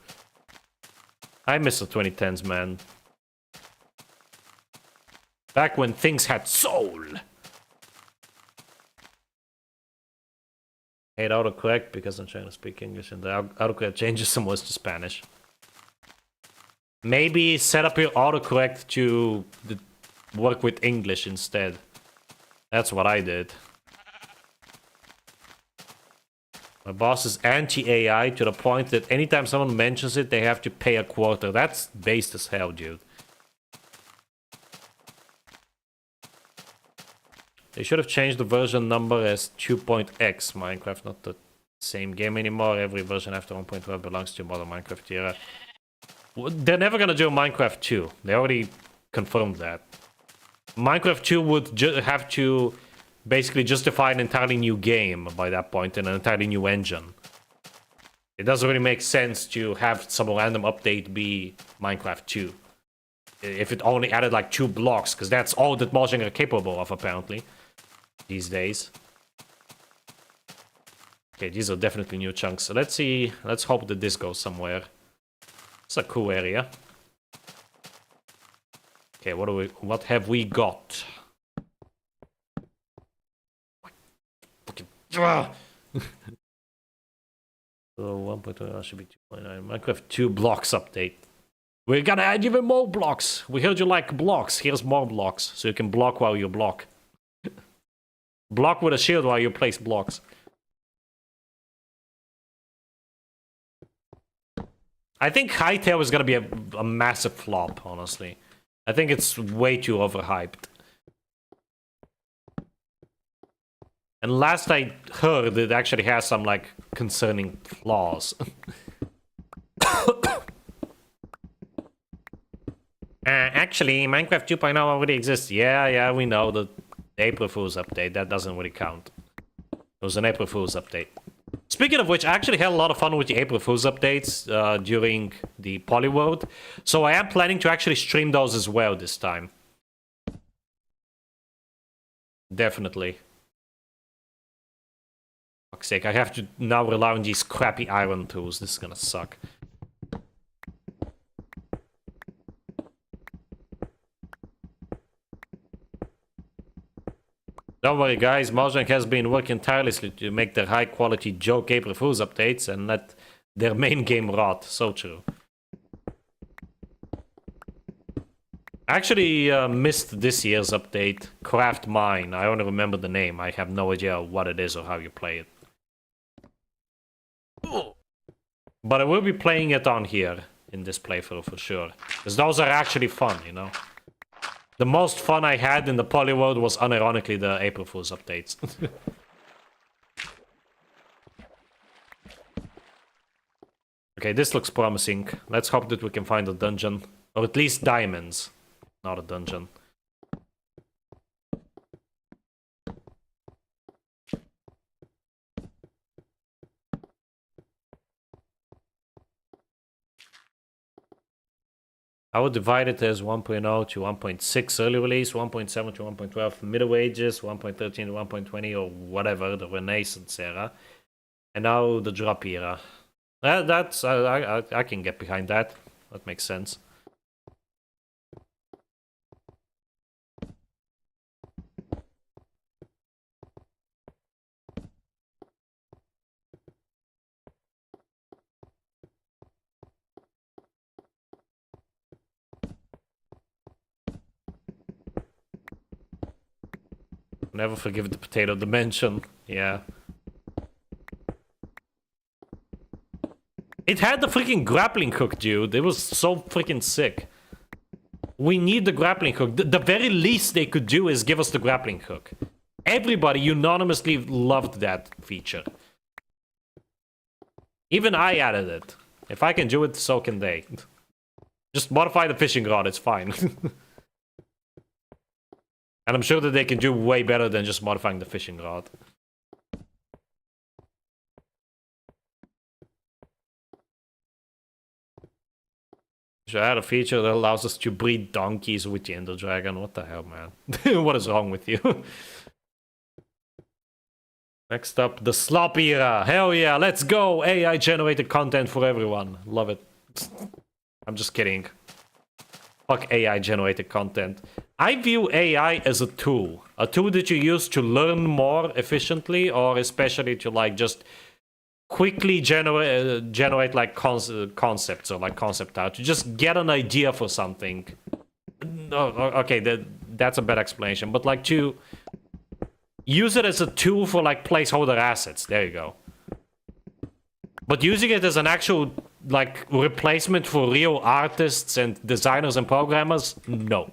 I miss the 2010s, man. Back when things had soul. I hate autocorrect because I'm trying to speak English and the autocorrect changes some words to Spanish. Maybe set up your autocorrect to work with English instead. That's what I did. My boss is anti-AI to the point that anytime someone mentions it, they have to pay a quarter. That's based as hell, dude. They should have changed the version number as 2.x Minecraft, not the same game anymore. Every version after 1.12 belongs to modern Minecraft era. They're never gonna do Minecraft 2. They already confirmed that. Minecraft 2 would have to basically justify an entirely new game by that point and an entirely new engine. It doesn't really make sense to have some random update be Minecraft 2. If it only added like 2 blocks, because that's all that Mojang are capable of apparently these days. Okay, these are definitely new chunks. So let's see. Let's hope that this goes somewhere. It's a cool area. Okay, what have we got? So 1.2 should be 2.9. Minecraft 2 blocks update. We're gonna add even more blocks. We heard you like blocks. Here's more blocks, so you can block while you block. Block with a shield while you place blocks. I think Hytale is gonna be a massive flop, honestly. I think it's way too overhyped. And last I heard, it actually has some, like, concerning flaws. Actually, Minecraft 2.0 already exists. Yeah, we know the April Fool's update. That doesn't really count. It was an April Fool's update. Speaking of which, I actually had a lot of fun with the April Fool's updates during the Polyworld. So I am planning to actually stream those as well this time. Definitely. Fuck's sake, I have to now rely on these crappy iron tools. This is gonna suck. Don't worry, guys. Mojang has been working tirelessly to make their high-quality joke April Fool's updates and let their main game rot. So true. I actually missed this year's update, Craft Mine. I only remember the name. I have no idea what it is or how you play it. But I will be playing it on here in this playthrough for sure. Because those are actually fun, you know? The most fun I had in the Polyworld was unironically the April Fool's updates. Okay, this looks promising. Let's hope that we can find a dungeon. Or at least diamonds. Not a dungeon. I would divide it as 1.0 to 1.6 early release, 1.7 to 1.12 middle ages, 1.13 to 1.20 or whatever, the Renaissance era. And now the drop era. That's I can get behind that. That makes sense. Never forgive the potato dimension. Yeah. It had the freaking grappling hook, dude. It was so freaking sick. We need the grappling hook. The very least they could do is give us the grappling hook. Everybody unanimously loved that feature. Even I added it. If I can do it, so can they. Just modify the fishing rod, it's fine. And I'm sure that they can do way better than just modifying the fishing rod. Should add a feature that allows us to breed donkeys with the Ender Dragon. What the hell, man? What is wrong with you? Next up, the slop era. Hell yeah, let's go! AI-generated content for everyone. Love it. I'm just kidding. Fuck AI-generated content. I view AI as a tool. A tool that you use to learn more efficiently, or especially to, like, just quickly generate like concepts or like concept art to just get an idea for something. No, okay, that's a bad explanation, but like to use it as a tool for like placeholder assets. There you go. But using it as an actual like replacement for real artists and designers and programmers, no.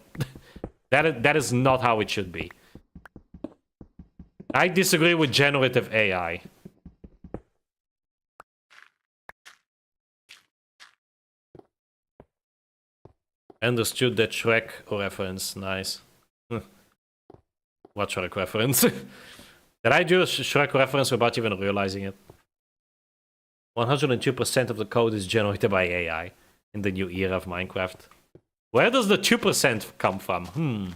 That is not how it should be. I disagree with generative AI. Understood that Shrek reference. Nice. What Shrek reference? Did I do a Shrek reference without even realizing it? 102% of the code is generated by AI in the new era of Minecraft. Where does the 2% come from?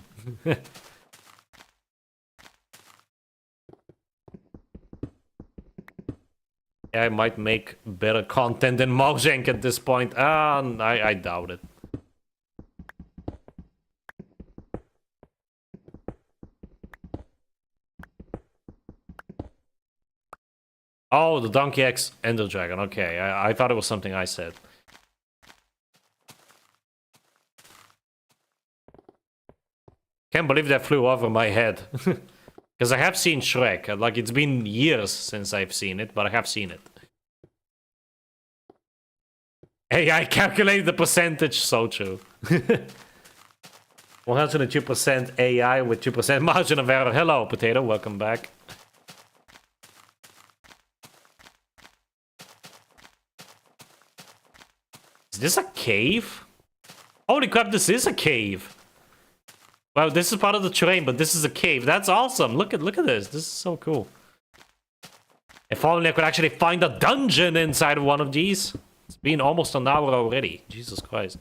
I might make better content than Mojang at this point. I doubt it. Oh, the Donkey X Ender Dragon. Okay, I thought it was something I said. Can't believe that flew over my head. Because I have seen Shrek. Like, it's been years since I've seen it, but I have seen it. AI calculated the percentage, so true. 102% AI with 2% margin of error. Hello, Potato, welcome back. Is this a cave? Holy crap, this is a cave. Wow, this is part of the terrain, but this is a cave. That's awesome. Look at this. This is so cool. If only I could actually find a dungeon inside of one of these. It's been almost an hour already. Jesus Christ.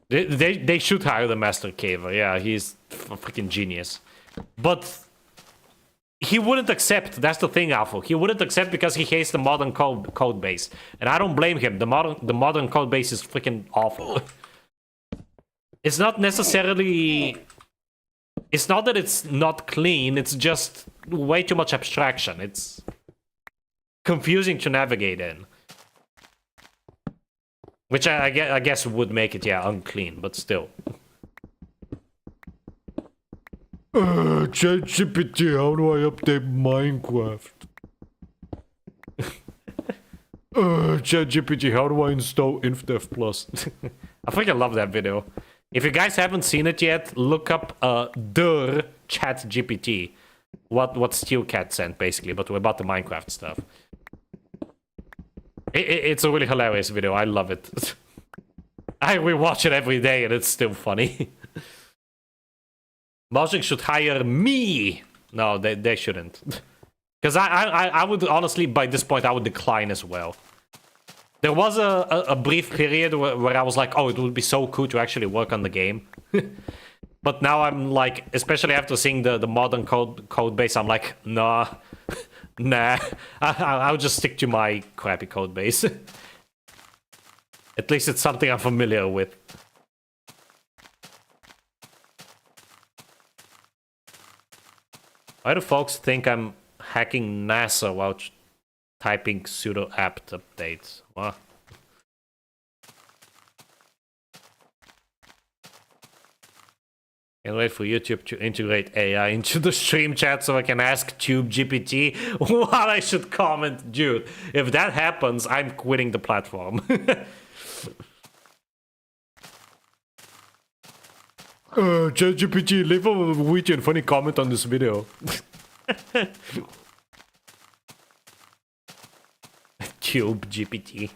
They should hire the Master Caver. Yeah, he's a freaking genius. But he wouldn't accept. That's the thing, Alpha. He wouldn't accept because he hates the modern code base, and I don't blame him. The modern code base is freaking awful. It's not necessarily. It's not that it's not clean. It's just way too much abstraction. It's confusing to navigate in, which I guess would make it unclean, but still. ChatGPT, how do I update Minecraft? ChatGPT, how do I install InfDev Plus? I freaking love that video. If you guys haven't seen it yet, look up the ChatGPT. What Steelcat sent, basically, but about the Minecraft stuff. It's a really hilarious video. I love it. I rewatch it every day, and it's still funny. Mojang should hire me. No, they shouldn't. Because I would honestly, by this point, I would decline as well. There was a brief period where I was like, oh, it would be so cool to actually work on the game. But now I'm like, especially after seeing the modern code base, I'm like, nah. Nah. I'll just stick to my crappy code base. At least it's something I'm familiar with. Why do folks think I'm hacking NASA while typing sudo apt updates? What? Can't wait for YouTube to integrate AI into the stream chat so I can ask Tube GPT what I should comment. Dude, if that happens, I'm quitting the platform. ChatGPT, leave a witty and funny comment on this video. Tube GPT.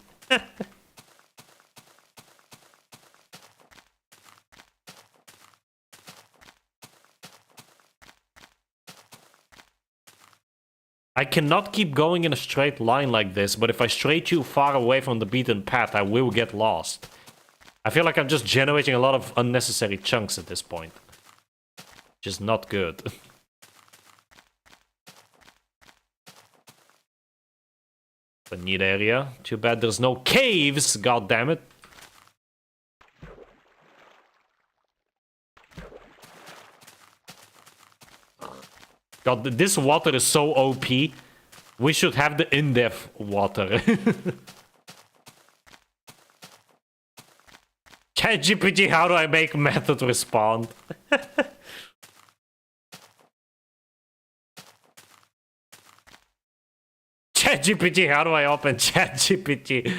I cannot keep going in a straight line like this, but if I stray too far away from the beaten path, I will get lost. I feel like I'm just generating a lot of unnecessary chunks at this point. Which is not good. A neat area. Too bad there's no caves, god damn it. God, this water is so OP. We should have the in-depth water. ChatGPT, how do I make method respond? ChatGPT, how do I open ChatGPT?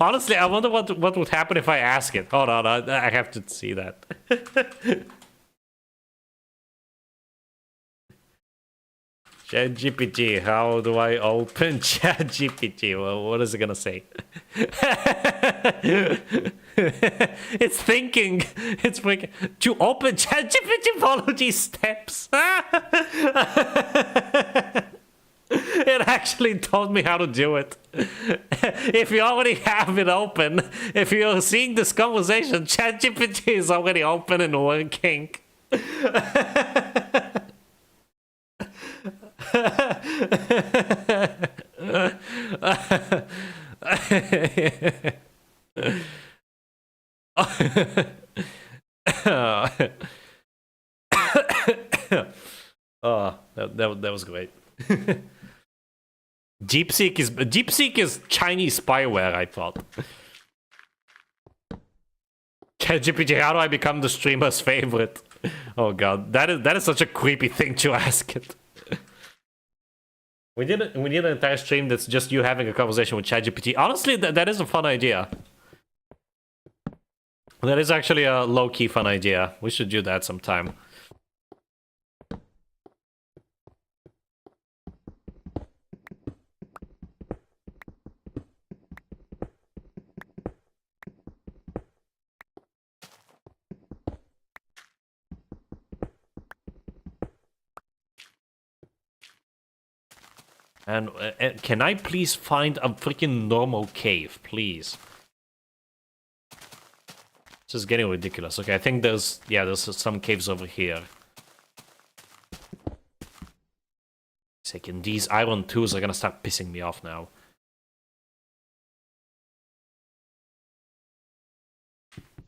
Honestly, I wonder what would happen if I ask it. Hold on, I have to see that. ChatGPT, how do I open ChatGPT? Well, what is it gonna say? It's thinking. It's freaking. To open ChatGPT, follow these steps. It actually told me how to do it. If you already have it open, if you're seeing this conversation, ChatGPT is already open and working. Oh, that was great. DeepSeek is Chinese spyware, I thought. ChatGPT, how do I become the streamer's favorite? Oh god, that is such a creepy thing to ask it. We did an entire stream that's just you having a conversation with ChatGPT. Honestly, that is a fun idea. That is actually a low-key fun idea. We should do that sometime. And can I please find a freaking normal cave, please? This is getting ridiculous. Okay, I think there's some caves over here. Second, these iron tools are gonna start pissing me off now.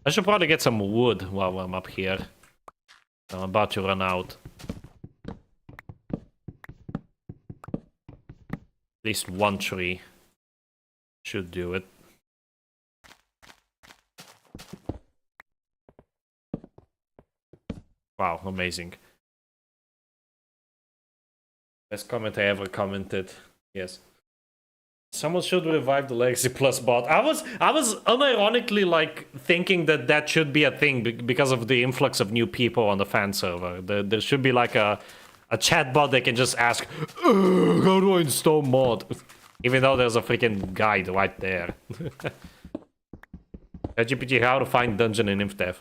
I should probably get some wood while I'm up here. I'm about to run out. At least one tree should do it. Wow, amazing. Best comment I ever commented. Yes. Someone should revive the Legacy Plus bot. I was unironically like thinking that should be a thing because of the influx of new people on the fan server. There should be like a chatbot that can just ask, how do I install mod? Even though there's a freaking guide right there. ChatGPT, how to find dungeon in InfDev.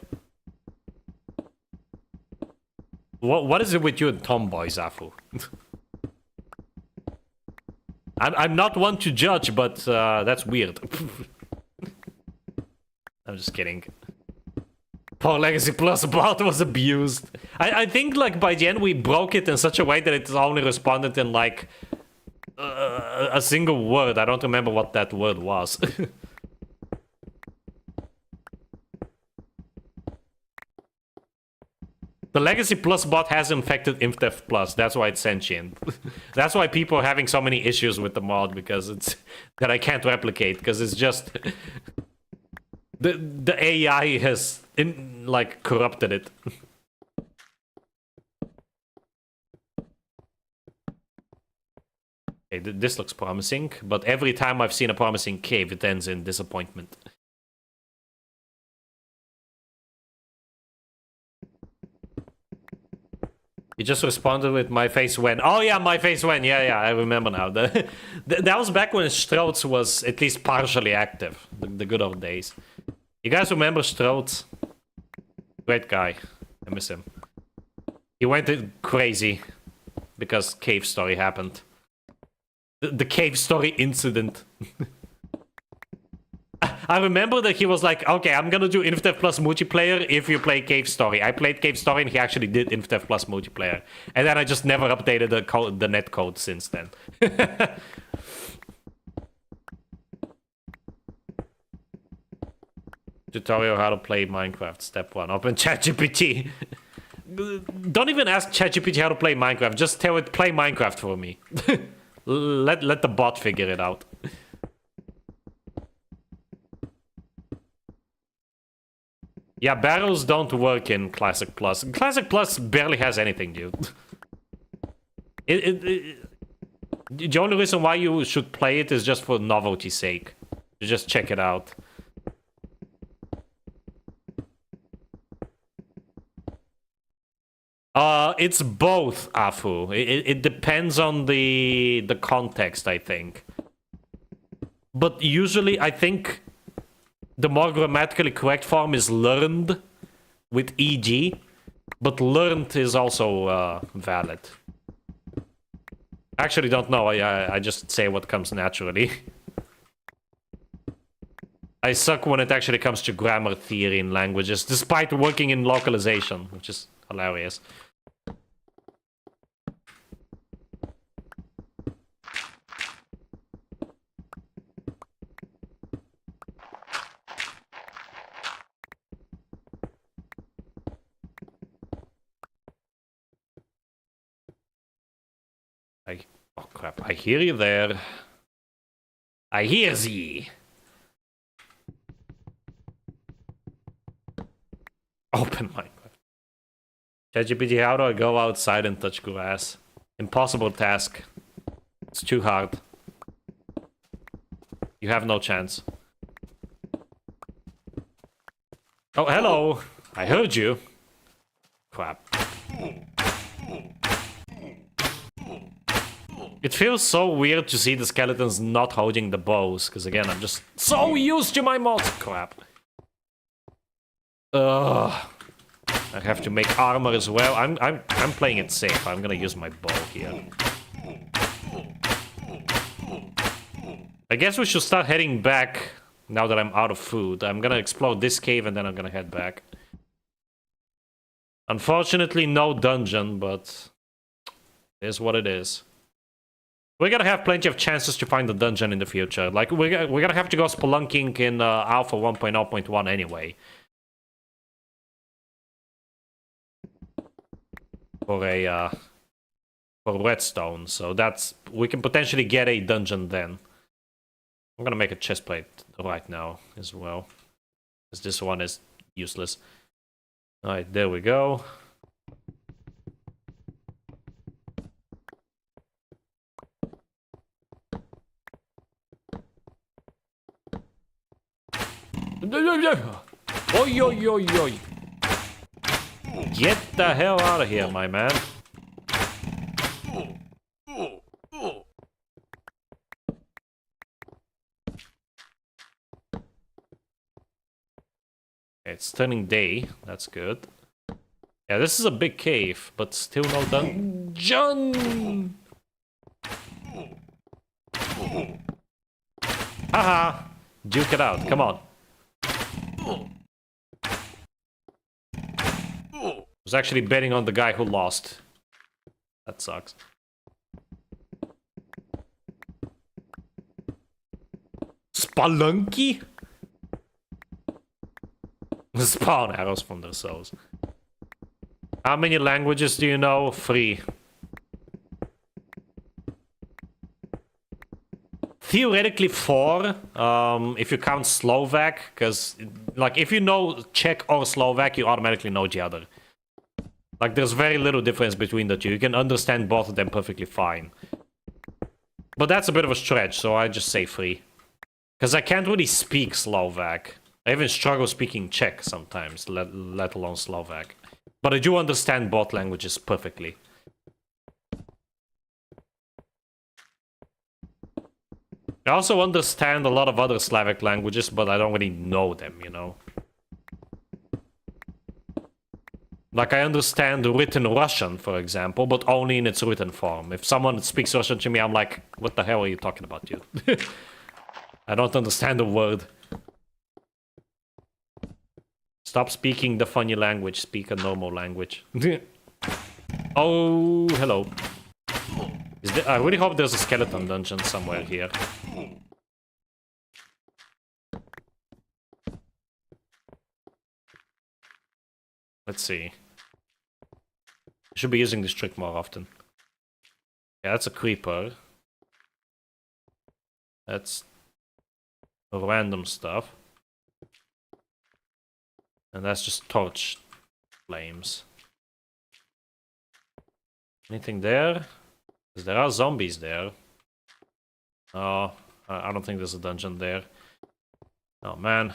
What is it with you and Tomboy, Zafu? I'm not one to judge, but that's weird. I'm just kidding. Poor Legacy Plus bot was abused. I think like by the end we broke it in such a way that it only responded in like a single word. I don't remember what that word was. The Legacy Plus bot has infected InfDev Plus. That's why it's sentient. That's why people are having so many issues with the mod, because it's that I can't replicate, because it's just The AI has corrupted it. Okay, this looks promising, but every time I've seen a promising cave, it ends in disappointment. He just responded with my face when. Oh yeah, my face when. Yeah, I remember now. That was back when Strauts was at least partially active. The good old days. You guys remember Strauts? Great guy. I miss him. He went crazy because Cave Story happened. The Cave Story incident. I remember that he was like, okay, I'm gonna do InfDev Plus multiplayer if you play Cave Story. I played Cave Story and he actually did InfDev Plus multiplayer. And then I just never updated the netcode since then. Tutorial how to play Minecraft, step 1. Open ChatGPT. Don't even ask ChatGPT how to play Minecraft. Just tell it, play Minecraft for me. Let the bot figure it out. Yeah, barrels don't work in Classic Plus. Classic Plus barely has anything, dude. The only reason why you should play it is just for novelty's sake. You just check it out. It's both, Afu. It depends on the context, I think. But usually, I think the more grammatically correct form is learned with EG, but learned is also valid. Actually, don't know. I just say what comes naturally. I suck when it actually comes to grammar theory in languages, despite working in localization, which is hilarious. Oh crap, I hear you there. I hear thee. Open Minecraft. ChatGPT, how do I go outside and touch grass? Impossible task. It's too hard. You have no chance. Oh, hello. I heard you. Crap. It feels so weird to see the skeletons not holding the bows, because again, I'm just so used to my mods. Crap. Ugh. I have to make armor as well. I'm playing it safe. I'm gonna use my bow here. I guess we should start heading back now that I'm out of food. I'm gonna explore this cave and then I'm gonna head back. Unfortunately, no dungeon, but it is what it is. We're gonna have plenty of chances to find the dungeon in the future. Like, we're gonna have to go spelunking in Alpha 1.0.1 anyway. For redstone, so we can potentially get a dungeon then. I'm gonna make a chestplate right now as well, because this one is useless. Alright, there we go. Oi, oi, oi, oi. Get the hell out of here, my man. It's turning day. That's good. Yeah, this is a big cave, but still no dungeon. Haha. Duke it out. Come on. I was actually betting on the guy who lost. That sucks. Spelunky? Spawn arrows from their souls. How many languages do you know? 3. theoretically 4, if you count Slovak, because, like, if you know Czech or Slovak, you automatically know the other. Like, there's very little difference between the two. You can understand both of them perfectly fine. But that's a bit of a stretch, so I just say 3. Because I can't really speak Slovak. I even struggle speaking Czech sometimes, let alone Slovak. But I do understand both languages perfectly. I also understand a lot of other Slavic languages, but I don't really know them, you know? Like, I understand written Russian, for example, but only in its written form. If someone speaks Russian to me, I'm like, what the hell are you talking about, dude? I don't understand a word. Stop speaking the funny language, speak a normal language. Oh, hello. I really hope there's a skeleton dungeon somewhere here. Let's see. I should be using this trick more often. Yeah, that's a creeper. That's random stuff. And that's just torch flames. Anything there? Because there are zombies there. Oh, I don't think there's a dungeon there. Oh, man.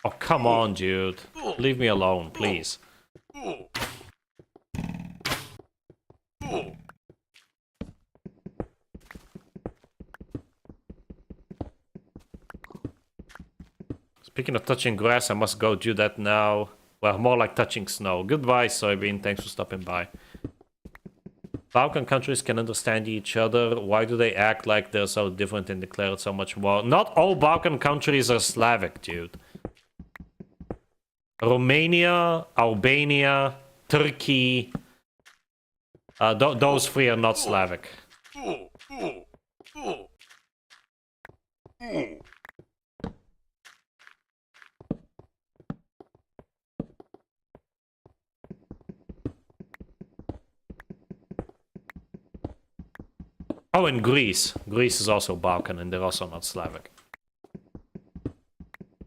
Oh, come on, dude. Leave me alone, please. Speaking of touching grass, I must go do that now. Well, more like touching snow. Goodbye, soybean. Thanks for stopping by. Balkan countries can understand each other. Why do they act like they're so different and declare so much war? Not all Balkan countries are Slavic, dude. Romania, Albania, Turkey. Those 3 are not Slavic. Oh, and Greece. Greece is also Balkan, and they're also not Slavic.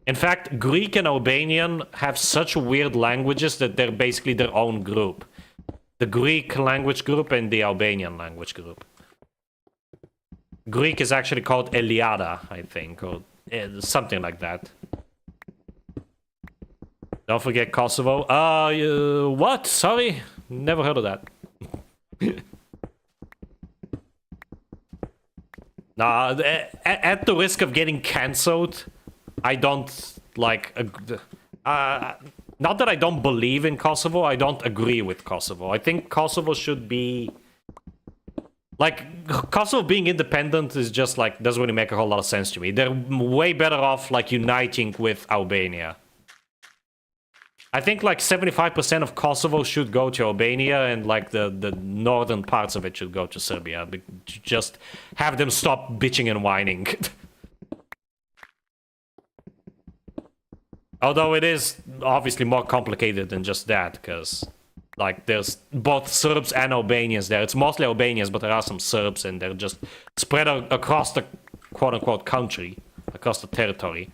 In fact, Greek and Albanian have such weird languages that they're basically their own group. The Greek language group and the Albanian language group. Greek is actually called Eliada, I think, or something like that. Don't forget Kosovo. What? Sorry? Never heard of that. Nah, at the risk of getting cancelled, I don't, like, not that I don't believe in Kosovo, I don't agree with Kosovo. I think Kosovo should be, like, Kosovo being independent is just, like, doesn't really make a whole lot of sense to me. They're way better off, like, uniting with Albania. I think, like, 75% of Kosovo should go to Albania, and, like, the northern parts of it should go to Serbia. Just have them stop bitching and whining. Although it is obviously more complicated than just that, because, like, there's both Serbs and Albanians there. It's mostly Albanians, but there are some Serbs, and they're just spread across the quote-unquote country, across the territory.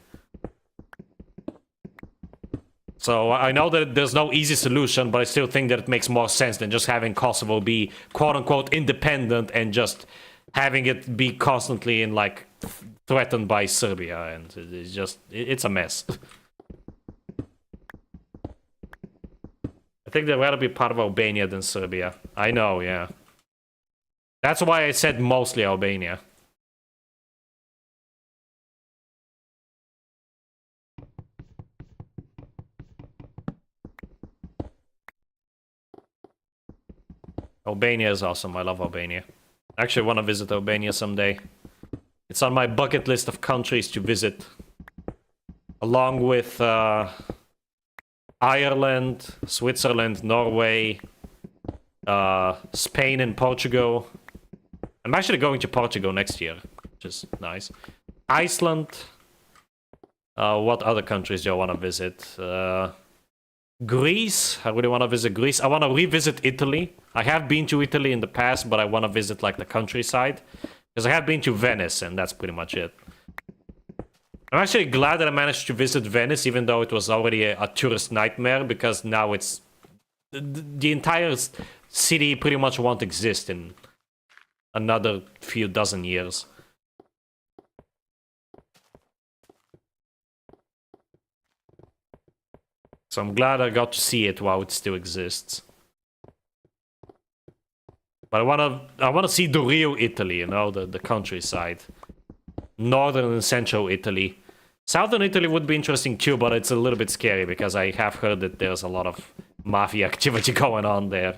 So I know that there's no easy solution, but I still think that it makes more sense than just having Kosovo be quote-unquote independent and just having it be constantly in, like, threatened by Serbia, and it's just, it's a mess. I think they'd rather be part of Albania than Serbia. I know, yeah. That's why I said mostly Albania. Albania is awesome. I love Albania. I actually want to visit Albania someday. It's on my bucket list of countries to visit. Along with Ireland, Switzerland, Norway, Spain and Portugal. I'm actually going to Portugal next year, which is nice. Iceland. What other countries do I want to visit? Greece. I really want to visit Greece. I want to revisit Italy. I have been to Italy in the past, but I want to visit like the countryside. Because I have been to Venice, and that's pretty much it. I'm actually glad that I managed to visit Venice, even though it was already a tourist nightmare, because now it's... The entire city pretty much won't exist in another few dozen years. So I'm glad I got to see it while it still exists. But I wanna see the real Italy, you know, the countryside. Northern and central Italy. Southern Italy would be interesting too, but it's a little bit scary because I have heard that there's a lot of mafia activity going on there.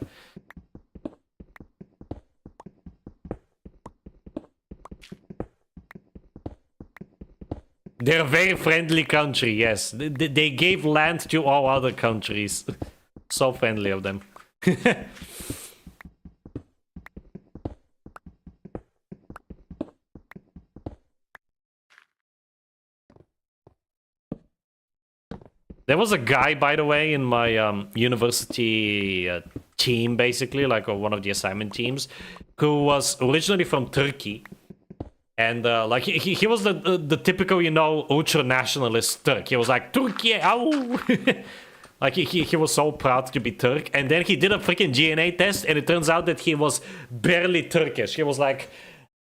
They're a very friendly country, yes. They gave land to all other countries. So friendly of them. There was a guy, by the way, in my university team, basically, like one of the assignment teams, who was originally from Turkey. And like he was the typical, you know, ultra-nationalist Turk. He was like, Turkey, ow! Like he was so proud to be Turk. And then he did a freaking DNA test, and it turns out that he was barely Turkish. He was like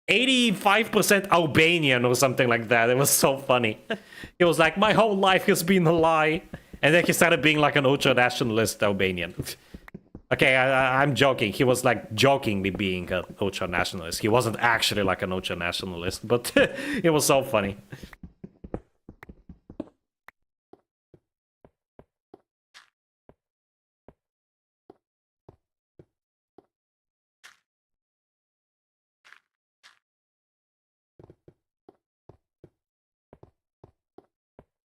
85% Albanian or something like that. It was so funny. He was like, my whole life has been a lie. And then he started being like an ultra-nationalist Albanian. Okay, I'm joking. He was like jokingly being an ultra-nationalist. He wasn't actually like an ultra-nationalist, but it was so funny.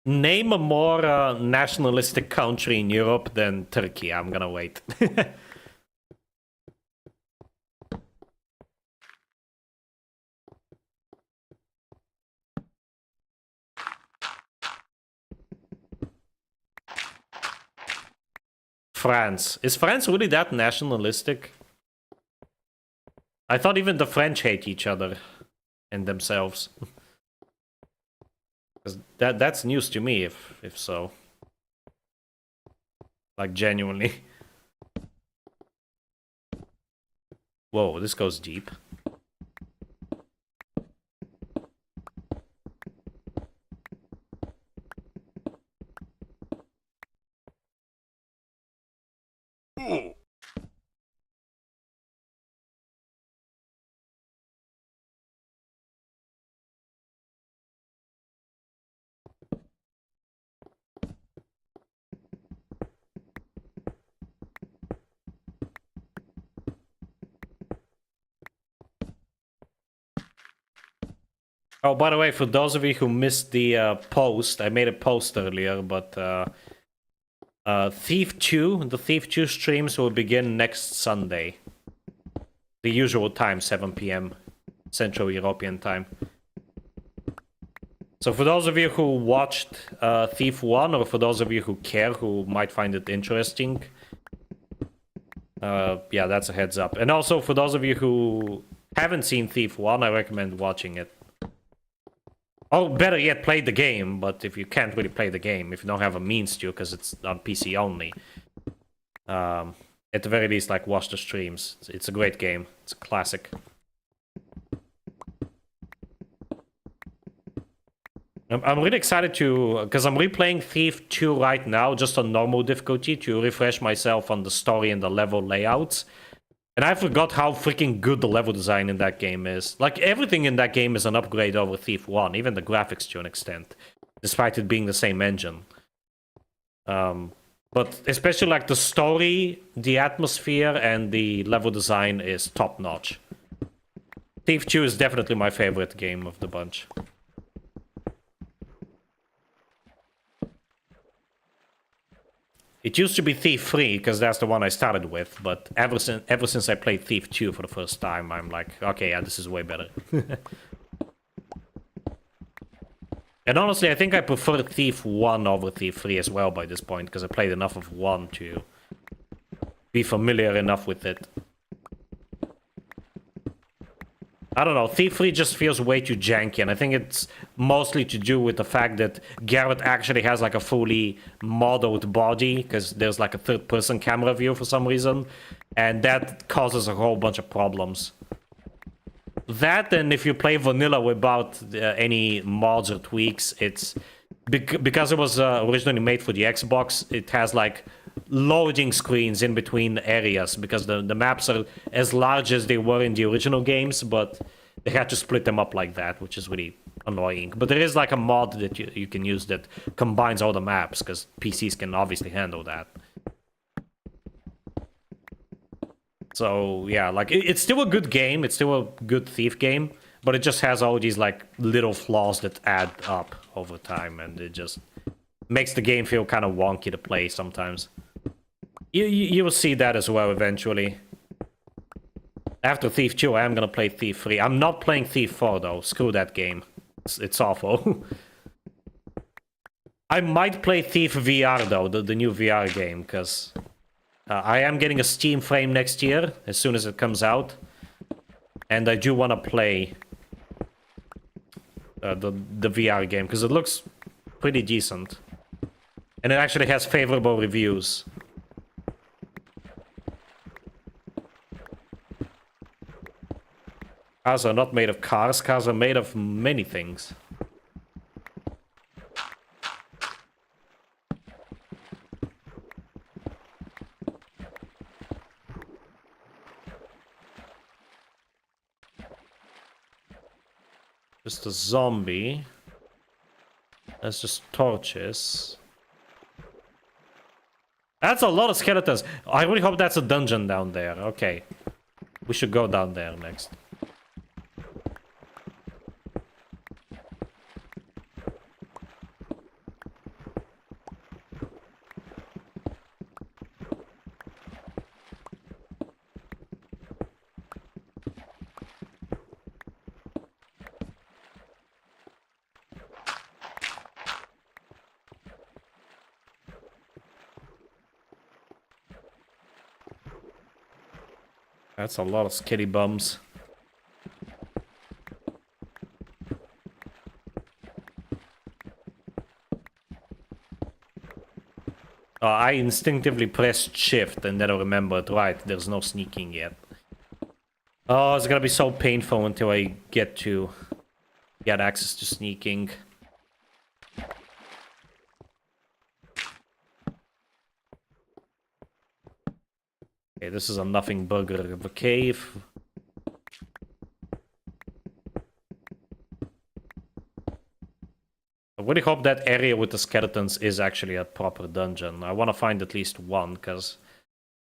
Name a more nationalistic country in Europe than Turkey. I'm gonna wait. France. Is France really that nationalistic? I thought even the French hate each other and themselves. That's news to me, if so. Like, genuinely. Whoa, this goes deep. Oh, by the way, for those of you who missed the post, I made a post earlier, but Thief 2, the Thief 2 streams will begin next Sunday. The usual time, 7 p.m. Central European time. So for those of you who watched Thief 1, or for those of you who care, who might find it interesting, yeah, that's a heads up. And also for those of you who haven't seen Thief 1, I recommend watching it. Or better yet, play the game, but if you can't really play the game, if you don't have a means to, because it's on PC only, at the very least, like, watch the streams. It's a great game. It's a classic. I'm really excited to, because I'm replaying Thief 2 right now, just on normal difficulty, to refresh myself on the story and the level layouts. And I forgot how freaking good the level design in that game is. Like, everything in that game is an upgrade over Thief 1, even the graphics to an extent, despite it being the same engine. But especially, like, the story, the atmosphere, and the level design is top-notch. Thief 2 is definitely my favorite game of the bunch. It used to be Thief 3, because that's the one I started with, but ever since I played Thief 2 for the first time, I'm like, okay, yeah, this is way better. And honestly, I think I prefer Thief 1 over Thief 3 as well by this point, because I played enough of 1 to be familiar enough with it. I don't know, Thief 3 just feels way too janky, and I think it's mostly to do with the fact that Garrett actually has like a fully modeled body, because there's like a third-person camera view for some reason, and that causes a whole bunch of problems. That, and if you play vanilla without any mods or tweaks, it's because it was originally made for the Xbox, it has like loading screens in between areas because the maps are as large as they were in the original games, but they had to split them up like that, which is really annoying. But there is like a mod that you can use that combines all the maps, because PCs can obviously handle that. So yeah, like it's still a good game, it's still a good Thief game, but it just has all these like little flaws that add up over time, and it just makes the game feel kind of wonky to play sometimes. You will see that as well eventually. After Thief 2, I am gonna play Thief 3. I'm not playing Thief 4 though, screw that game. It's awful. I might play Thief VR though, the new VR game, because I am getting a Steam frame next year, as soon as it comes out. And I do want to play the VR game, because it looks pretty decent. And it actually has favorable reviews. Cars are not made of cars, cars are made of many things. Just a zombie. That's just torches. That's a lot of skeletons. I really hope that's a dungeon down there. Okay. We should go down there next. That's a lot of skitty bums. I instinctively pressed shift and then I remembered, right, there's no sneaking yet. Oh, it's gonna be so painful until I get access to sneaking. Okay, this is a nothing burger of a cave. I really hope that area with the skeletons is actually a proper dungeon. I want to find at least one, because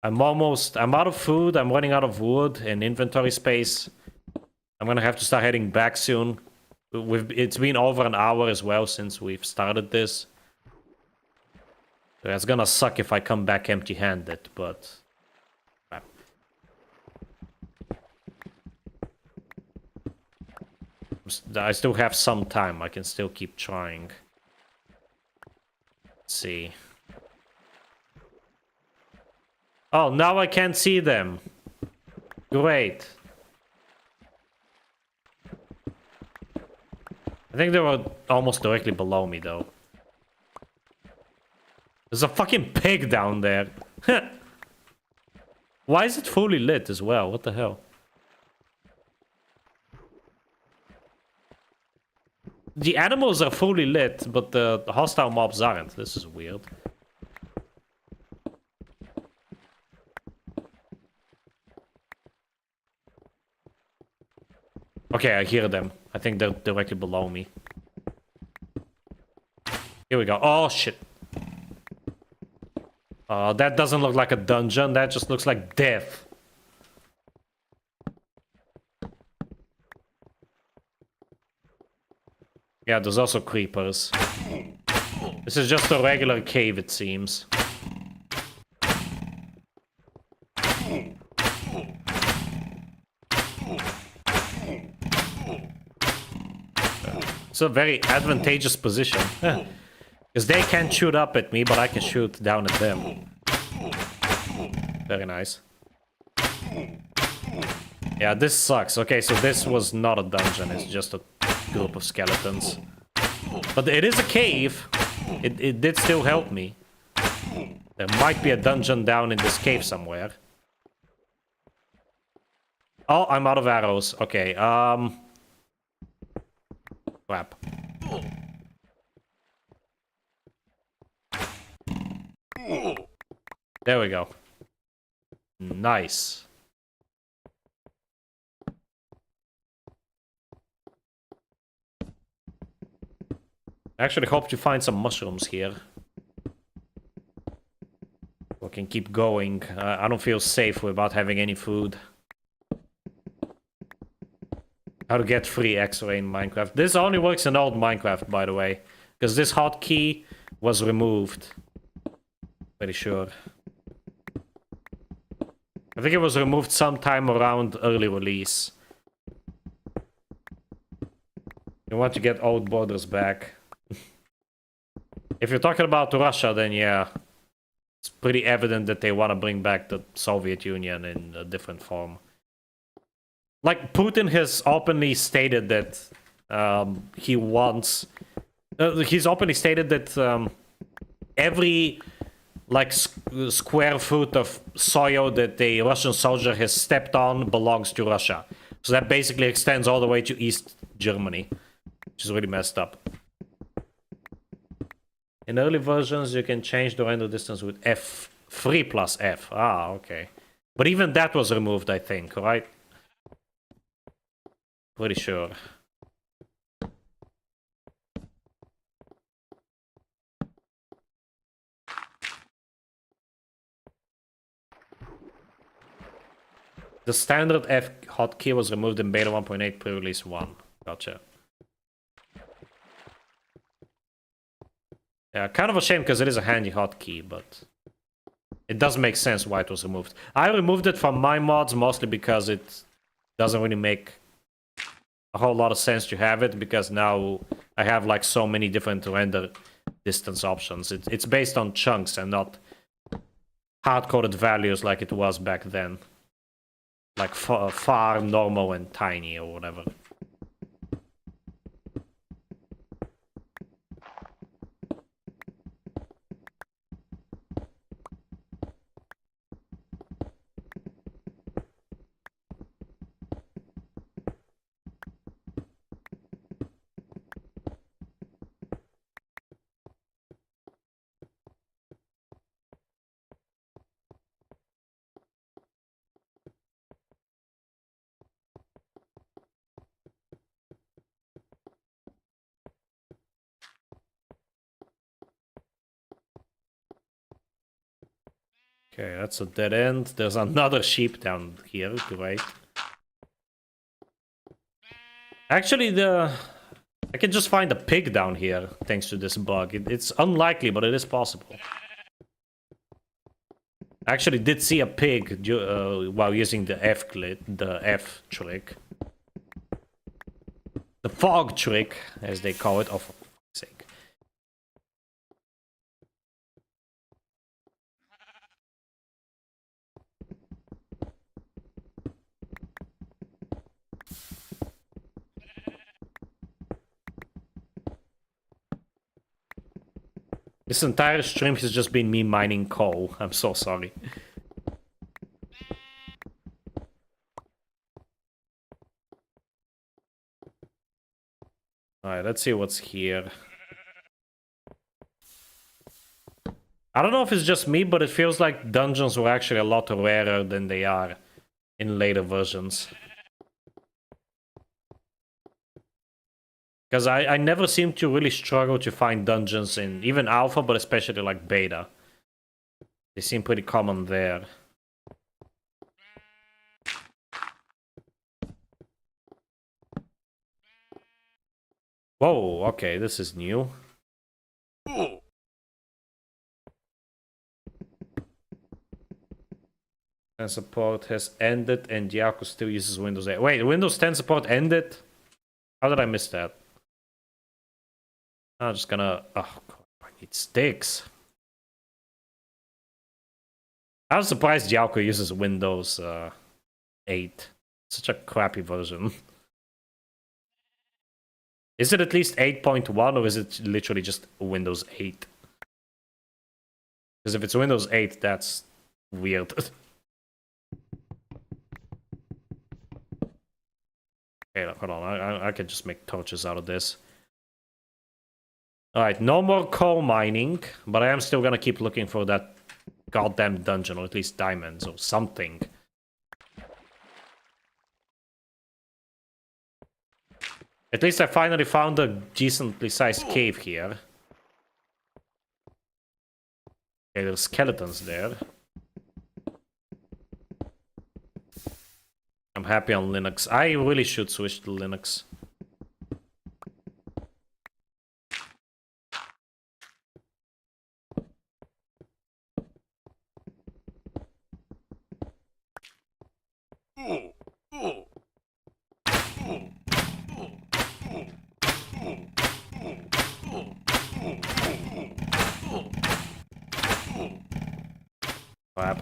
I'm out of food, I'm running out of wood and inventory space. I'm gonna have to start heading back soon. It's been over an hour as well since we've started this. So it's gonna suck if I come back empty-handed, but... I still have some time, I can still keep trying. Let's see. Oh, now I can't see them. Great. I think they were almost directly below me, though. There's a fucking pig down there. Why is it fully lit as well? What the hell? The animals are fully lit, but the hostile mobs aren't. This is weird. Okay, I hear them. I think they're directly below me. Here we go. Oh, shit. That doesn't look like a dungeon. That just looks like death. Yeah, there's also creepers. This is just a regular cave, it seems. It's a very advantageous position. Because they can't shoot up at me, but I can shoot down at them. Very nice. Yeah, this sucks. Okay, so this was not a dungeon, it's just a group of skeletons. But it is a cave. It did still help me. There might be a dungeon down in this cave somewhere. Oh, I'm out of arrows. Okay, crap. There we go. Nice. I actually hope to find some mushrooms here. We can keep going. I don't feel safe without having any food. How to get free X-ray in Minecraft. This only works in old Minecraft, by the way. Because this hotkey was removed. Pretty sure. I think it was removed sometime around early release. You want to get old borders back. If you're talking about Russia, then yeah. It's pretty evident that they want to bring back the Soviet Union in a different form. Like, Putin has openly stated that he wants... he's openly stated that every like square foot of soil that a Russian soldier has stepped on belongs to Russia. So that basically extends all the way to East Germany, which is really messed up. In early versions, you can change the render distance with F3 plus F. Ah, okay. But even that was removed, I think, right? Pretty sure. The standard F hotkey was removed in beta 1.8 pre-release 1. Gotcha. Yeah, kind of a shame because it is a handy hotkey, but it does make sense why it was removed. I removed it from my mods mostly because it doesn't really make a whole lot of sense to have it, because now I have like so many different render distance options. It's based on chunks and not hard-coded values like it was back then. Like far, normal, and tiny, or whatever. Okay, that's a dead end. There's another sheep down here. Great. Actually, I can just find a pig down here thanks to this bug. It's unlikely, but it is possible. I actually did see a pig while using the F trick. The fog trick, as they call it. Oh, for fuck's sake. This entire stream has just been me mining coal. I'm so sorry. Alright, let's see what's here. I don't know if it's just me, but it feels like dungeons were actually a lot rarer than they are in later versions. Because I never seem to really struggle to find dungeons in even alpha, but especially like beta. They seem pretty common there. Whoa, okay, this is new. And support has ended and Yaku still uses Windows 8. Wait, Windows 10 support ended? How did I miss that? I'm just gonna... Oh, God, I need sticks. I was surprised Yauko uses Windows 8. Such a crappy version. Is it at least 8.1 or is it literally just Windows 8? Because if it's Windows 8, that's weird. Okay, hold on. I can just make torches out of this. Alright, no more coal mining, but I am still gonna keep looking for that goddamn dungeon, or at least diamonds, or something. At least I finally found a decently sized cave here. Okay, there's skeletons there. I'm happy on Linux. I really should switch to Linux.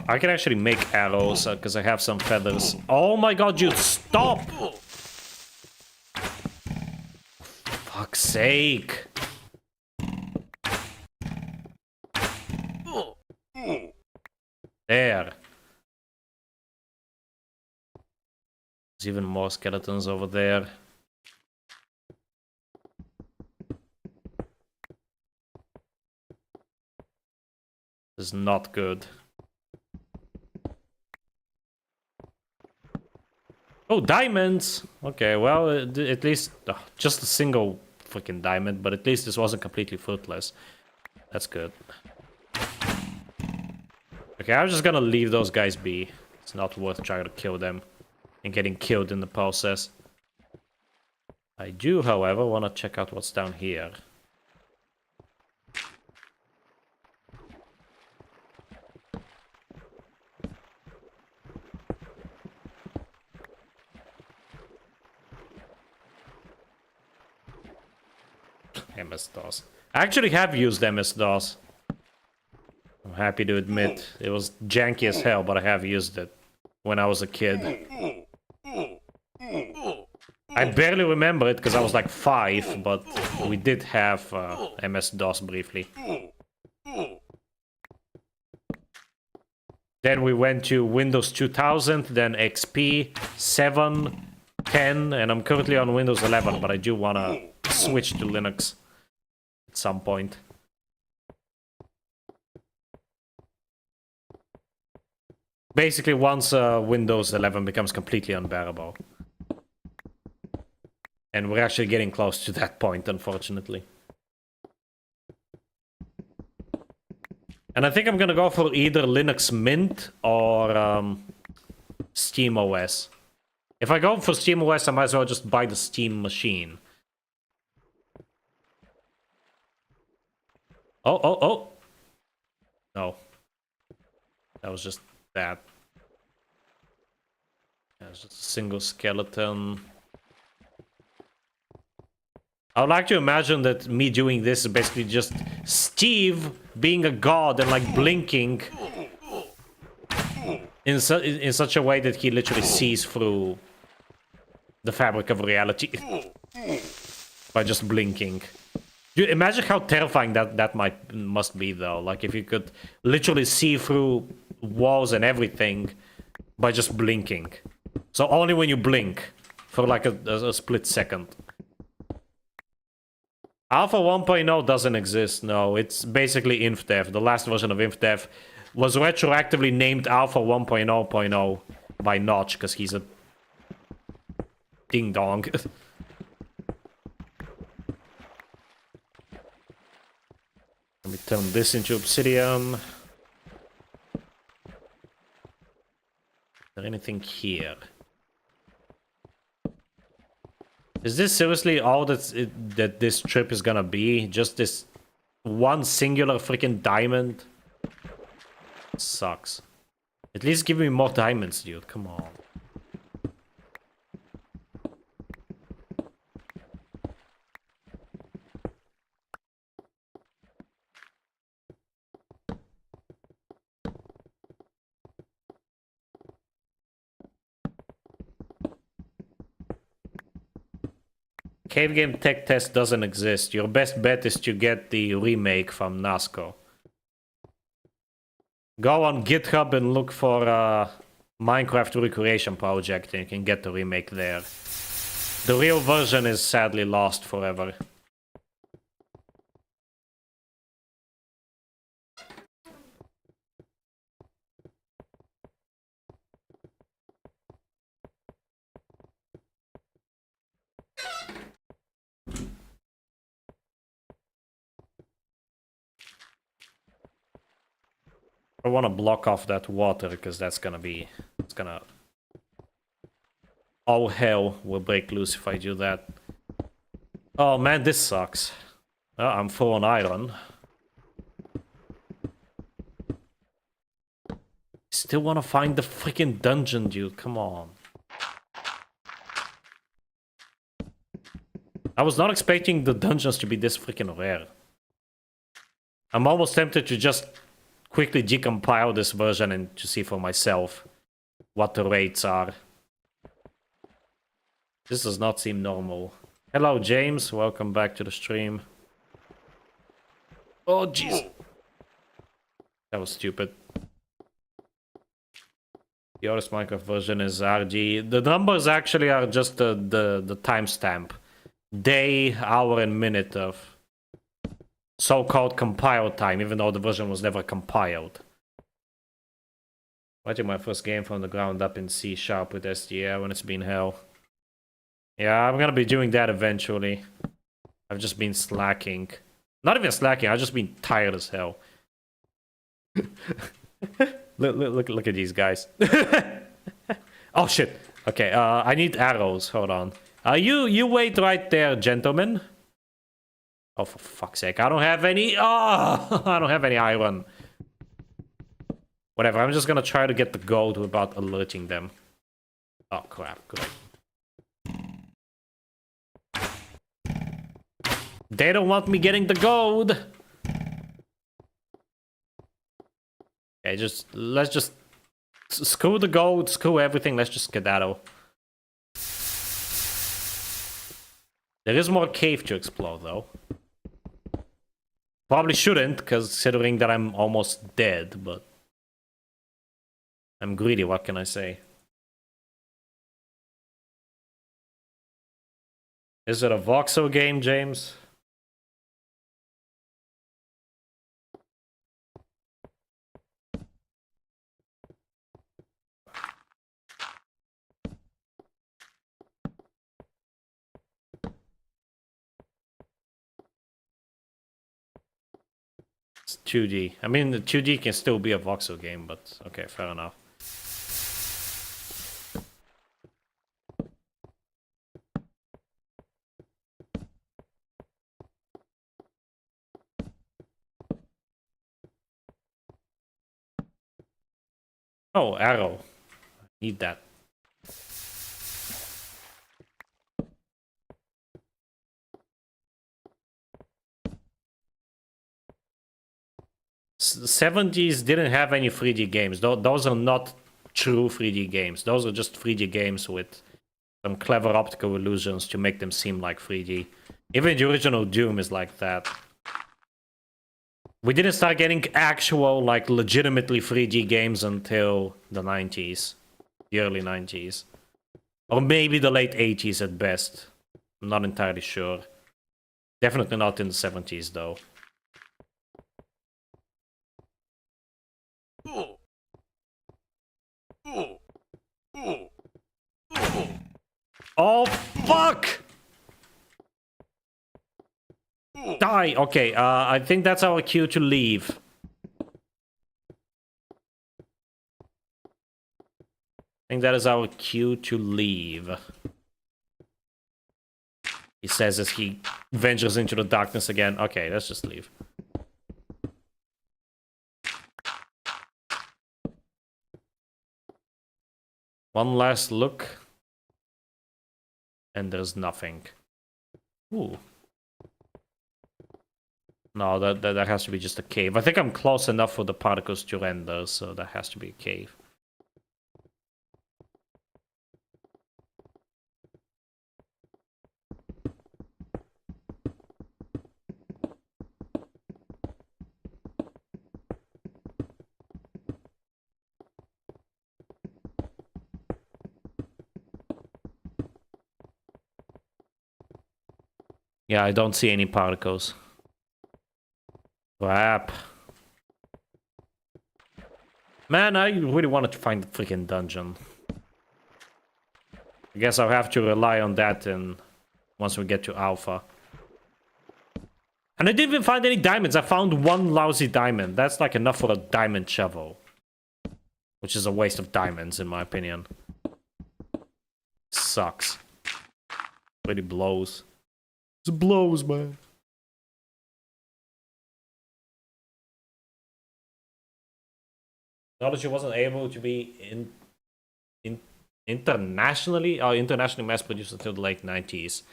I can actually make arrows because I have some feathers. Oh my god, dude, stop! Fuck's sake. There. There's even more skeletons over there. This is not good. Oh, diamonds! Okay, well, at least... just a single freaking diamond, but at least this wasn't completely fruitless. That's good. Okay, I'm just gonna leave those guys be. It's not worth trying to kill them and getting killed in the process. I do, however, want to check out what's down here. MS-DOS. I actually have used MS-DOS. I'm happy to admit. It was janky as hell, but I have used it when I was a kid. I barely remember it because I was like 5, but we did have MS-DOS briefly. Then we went to Windows 2000, then XP, 7, 10, and I'm currently on Windows 11, but I do want to switch to Linux at some point. Basically, once Windows 11 becomes completely unbearable. And we're actually getting close to that point, unfortunately. And I think I'm gonna go for either Linux Mint or Steam OS. If I go for Steam OS, I might as well just buy the Steam machine. Oh. No. That was just that. There's just a single skeleton. I would like to imagine that me doing this is basically just Steve being a god and like blinking in such a way that he literally sees through the fabric of reality by just blinking. Dude, imagine how terrifying that must be though. Like if you could literally see through walls and everything by just blinking. So only when you blink for like a split second. Alpha 1.0 doesn't exist, no. It's basically InfDev. The last version of InfDev was retroactively named Alpha 1.0.0 by Notch, because he's a ding-dong. Let me turn this into obsidian. Is there anything here? Is this seriously all that this trip is gonna be? Just this one singular freaking diamond? Sucks. At least give me more diamonds, dude. Come on. Cave Game Tech Test doesn't exist. Your best bet is to get the remake from NASCO. Go on GitHub and look for Minecraft Recreation Project and you can get the remake there. The real version is sadly lost forever. I want to block off that water because that's gonna be... It's gonna... All hell will break loose if I do that. Oh man, this sucks. Oh, I'm full on iron. Still want to find the freaking dungeon, dude. Come on. I was not expecting the dungeons to be this freaking rare. I'm almost tempted to just quickly decompile this version and to see for myself what the rates are. This does not seem normal. Hello, James. Welcome back to the stream. Oh, jeez. That was stupid. The oldest Minecraft version is RG. The numbers actually are just the timestamp. Day, hour, and minute of so-called compile time, even though the version was never compiled. Writing my first game from the ground up in C# with SDR when it's been hell. Yeah, I'm gonna be doing that eventually. I've just been slacking. Not even slacking, I've just been tired as hell. Look at these guys. Oh shit. Okay, I need arrows. Hold on. You wait right there, gentlemen. Oh, for fuck's sake. I don't have any... Oh! I don't have any iron. Whatever, I'm just gonna try to get the gold without alerting them. Oh, crap. Great. They don't want me getting the gold! Okay, let's just... Screw the gold, screw everything, let's just skedaddle. There is more cave to explore, though. Probably shouldn't, considering that I'm almost dead, but... I'm greedy, what can I say? Is it a voxel game, James? It's 2D. I mean, the 2D can still be a voxel game, but okay, fair enough. Oh, arrow. Need that. The 70s didn't have any 3D games. Those are not true 3D games. Those are just 3D games with some clever optical illusions to make them seem like 3D. Even the original Doom is like that. We didn't start getting actual, like, legitimately 3D games until the 90s. The early 90s. Or maybe the late 80s at best. I'm not entirely sure. Definitely not in the 70s, though. Oh, fuck! Die! Okay, I think that's our cue to leave. I think that is our cue to leave. He says as he ventures into the darkness again. Okay, let's just leave. One last look. And there's nothing. Ooh. No, that has to be just a cave. I think I'm close enough for the particles to render, so that has to be a cave. Yeah, I don't see any particles. Crap. Man, I really wanted to find the freaking dungeon. I guess I'll have to rely on that once we get to Alpha. And I didn't even find any diamonds. I found one lousy diamond. That's like enough for a diamond shovel. Which is a waste of diamonds, in my opinion. Sucks. Really blows. It blows, man. Technology wasn't able to be internationally mass produced until the late 90s.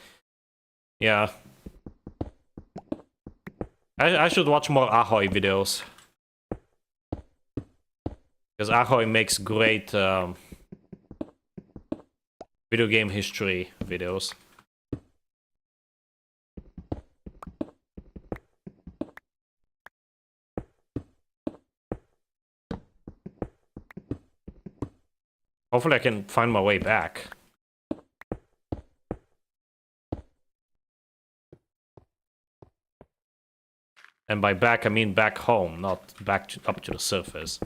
Yeah. I should watch more Ahoy videos. Because Ahoy makes great video game history videos. Hopefully I can find my way back. And by back, I mean back home, not back up to the surface.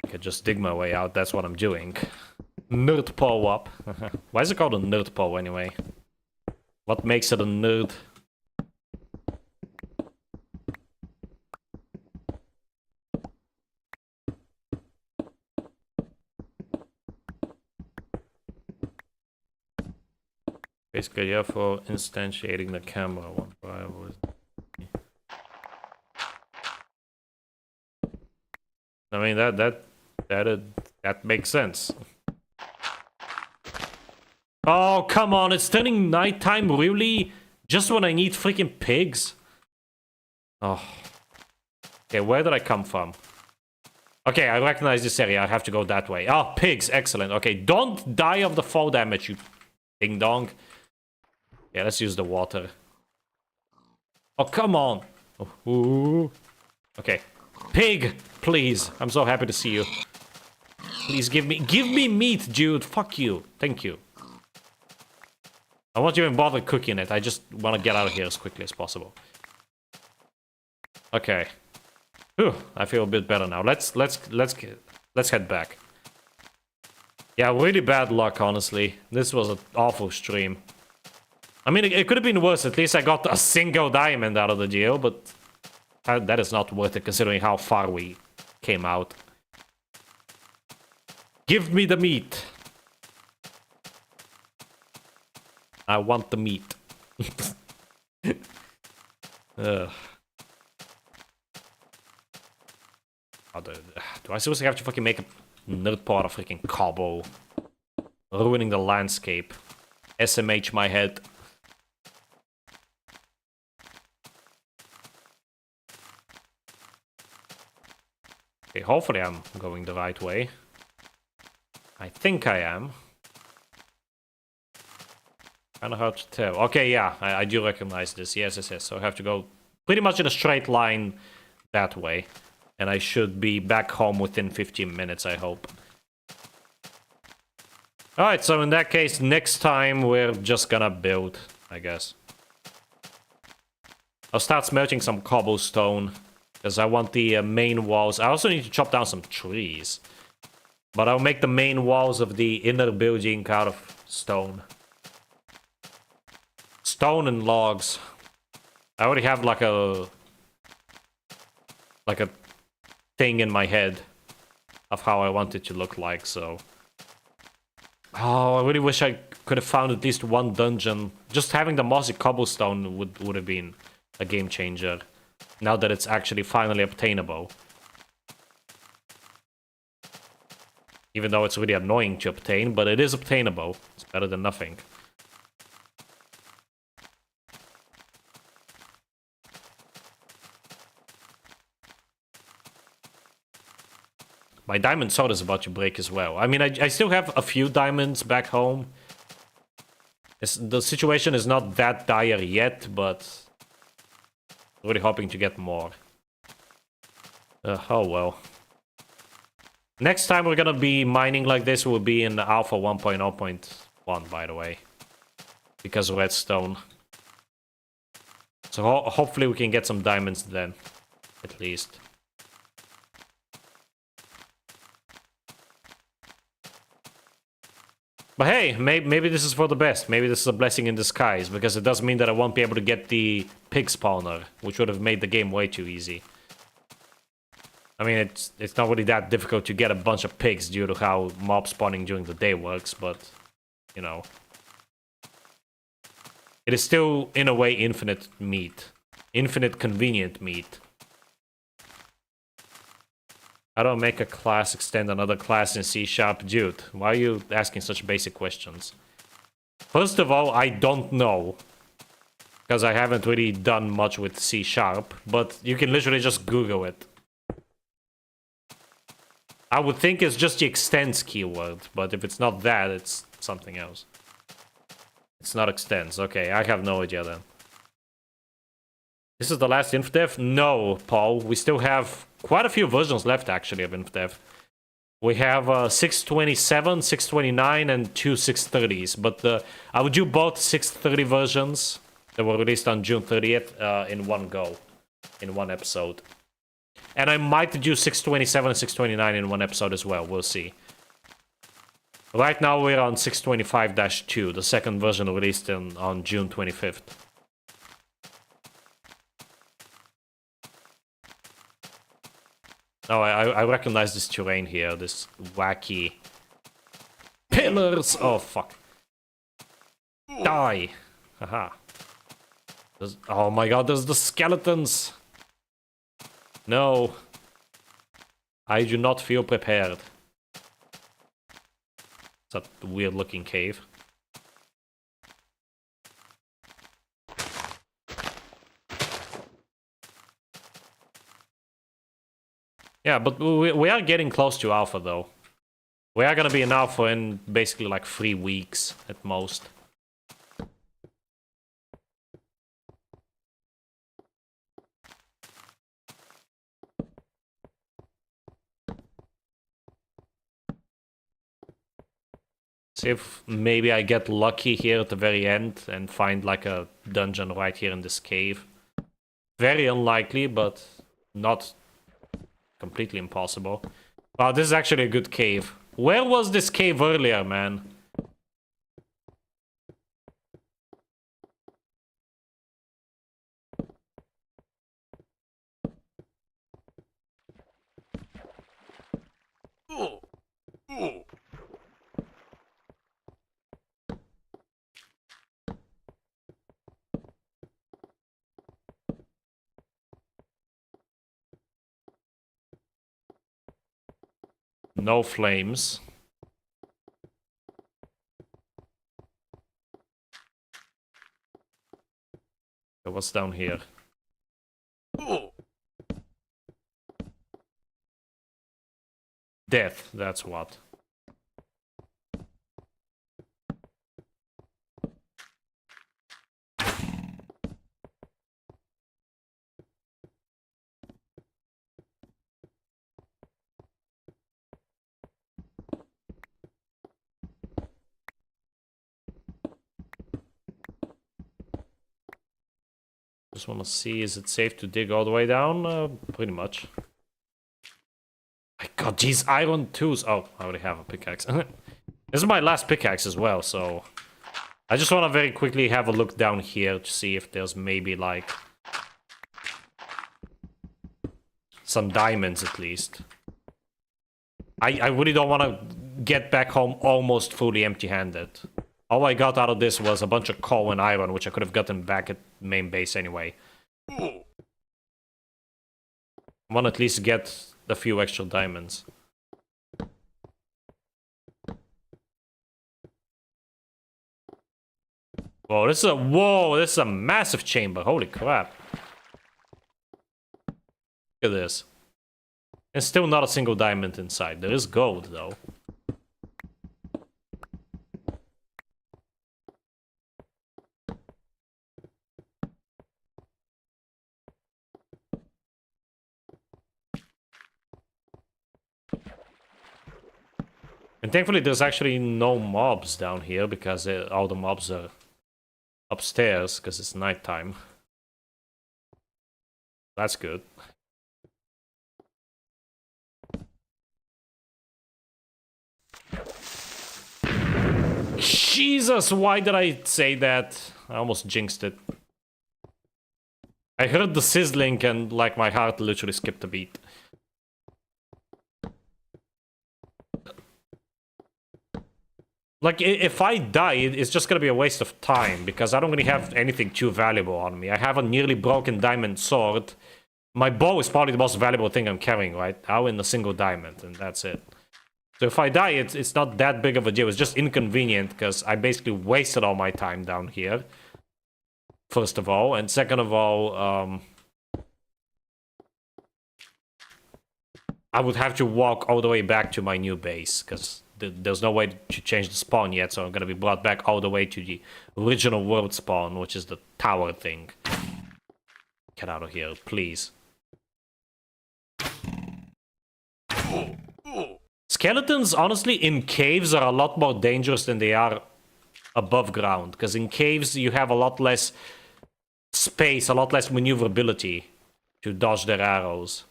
I can just dig my way out, that's what I'm doing. Nerd paw up. Why is it called a nerd paw anyway? What makes it a nerd? Basically, yeah, for instantiating the camera one. I mean that makes sense. Oh, come on, it's turning nighttime, really? Just when I need freaking pigs? Oh. Okay, where did I come from? Okay, I recognize this area, I have to go that way. Oh, pigs, excellent. Okay, don't die of the fall damage, you ding-dong. Yeah, let's use the water. Oh, come on. Ooh. Okay. Pig, please. I'm so happy to see you. Please give me meat, dude. Fuck you. Thank you. I won't even bother cooking it. I just want to get out of here as quickly as possible. Okay. Whew, I feel a bit better now. Let's head back. Yeah, really bad luck, honestly. This was an awful stream. I mean, it could have been worse. At least I got a single diamond out of the deal, but that is not worth it considering how far we came out. Give me the meat. I want the meat. Ugh. Do I seriously have to fucking make a nerd part of freaking cobble? Ruining the landscape. SMH my head. Okay, hopefully I'm going the right way. I think I am. Kinda hard to tell. Okay, yeah, I do recognize this. Yes. So I have to go pretty much in a straight line that way. And I should be back home within 15 minutes, I hope. Alright, so in that case, next time we're just gonna build, I guess. I'll start smelting some cobblestone. Because I want the main walls. I also need to chop down some trees. But I'll make the main walls of the inner building out of stone. Stone and logs. I already have like a thing in my head of how I want it to look like, so. Oh, I really wish I could have found at least one dungeon. Just having the mossy cobblestone would have been a game changer. Now that it's actually finally obtainable. Even though it's really annoying to obtain, but it is obtainable. It's better than nothing. My diamond sword is about to break as well. I mean, I still have a few diamonds back home. The situation is not that dire yet, but really hoping to get more. Oh well. Next time we're gonna be mining like this will be in Alpha 1.0.1, by the way. because redstone. So hopefully we can get some diamonds then, at least. But hey, maybe this is for the best. Maybe this is a blessing in disguise, because it does mean that I won't be able to get the pig spawner, which would have made the game way too easy. I mean, it's not really that difficult to get a bunch of pigs due to how mob spawning during the day works, but, you know. It is still, in a way, infinite meat. Infinite convenient meat. How do I make a class extend another class in C#? Dude, why are you asking such basic questions? First of all, I don't know. Because I haven't really done much with C#, but you can literally just Google it. I would think it's just the extends keyword, but if it's not that, it's something else. It's not extends. Okay, I have no idea then. This is the last InfDev? No, Paul. We still have quite a few versions left, actually, of InfDev. We have 627, 629, and two 630s. But I would do both 630 versions that were released on June 30th in one go. In one episode. And I might do 627 and 629 in one episode as well. We'll see. Right now we're on 625-2, the second version released on June 25th. Oh, I recognize this terrain here, this wacky pillars. Oh, fuck. Die. Haha. Oh my god, there's the skeletons. No. I do not feel prepared. It's that weird looking cave. Yeah, but we are getting close to alpha, though. We are gonna be in alpha in basically like 3 weeks at most. See if maybe I get lucky here at the very end and find like a dungeon right here in this cave. Very unlikely, but not completely impossible. Wow, this is actually a good cave. Where was this cave earlier, man? No flames. Okay, what's down here? Death, that's what. Just want to see, is it safe to dig all the way down? Pretty much. My god, these iron tools. Oh, I already have a pickaxe. This is my last pickaxe as well, so... I just want to very quickly have a look down here to see if there's maybe, like... some diamonds, at least. I really don't want to get back home almost fully empty-handed. All I got out of this was a bunch of coal and iron, which I could have gotten back at main base anyway. I want to at least get a few extra diamonds. Whoa, this is a massive chamber. Holy crap. Look at this. And still not a single diamond inside. There is gold, though. And thankfully there's actually no mobs down here, because all the mobs are upstairs because it's nighttime. That's good. Jesus, why did I say that? I almost jinxed it. I heard the sizzling and like my heart literally skipped a beat. Like, if I die, it's just gonna be a waste of time, because I don't really have anything too valuable on me. I have a nearly broken diamond sword. My bow is probably the most valuable thing I'm carrying right now in a single diamond, and that's it. So if I die, it's not that big of a deal. It's just inconvenient, because I basically wasted all my time down here. First of all, and second of all, I would have to walk all the way back to my new base, because there's no way to change the spawn yet, so I'm gonna be brought back all the way to the original world spawn, which is the tower thing. Get out of here, please. Skeletons, honestly, in caves are a lot more dangerous than they are above ground, because in caves you have a lot less space, a lot less maneuverability to dodge their arrows.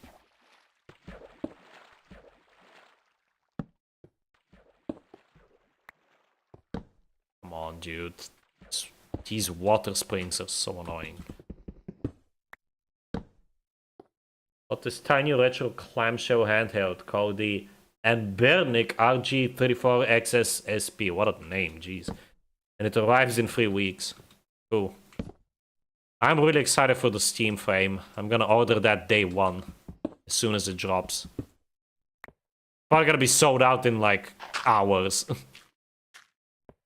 Come on, dude. These water springs are so annoying. Got this tiny retro clamshell handheld called the Ambernic RG34XS SP. What a name, jeez. And it arrives in 3 weeks. Cool. I'm really excited for the Steam frame. I'm gonna order that day one, as soon as it drops. Probably gonna be sold out in like hours.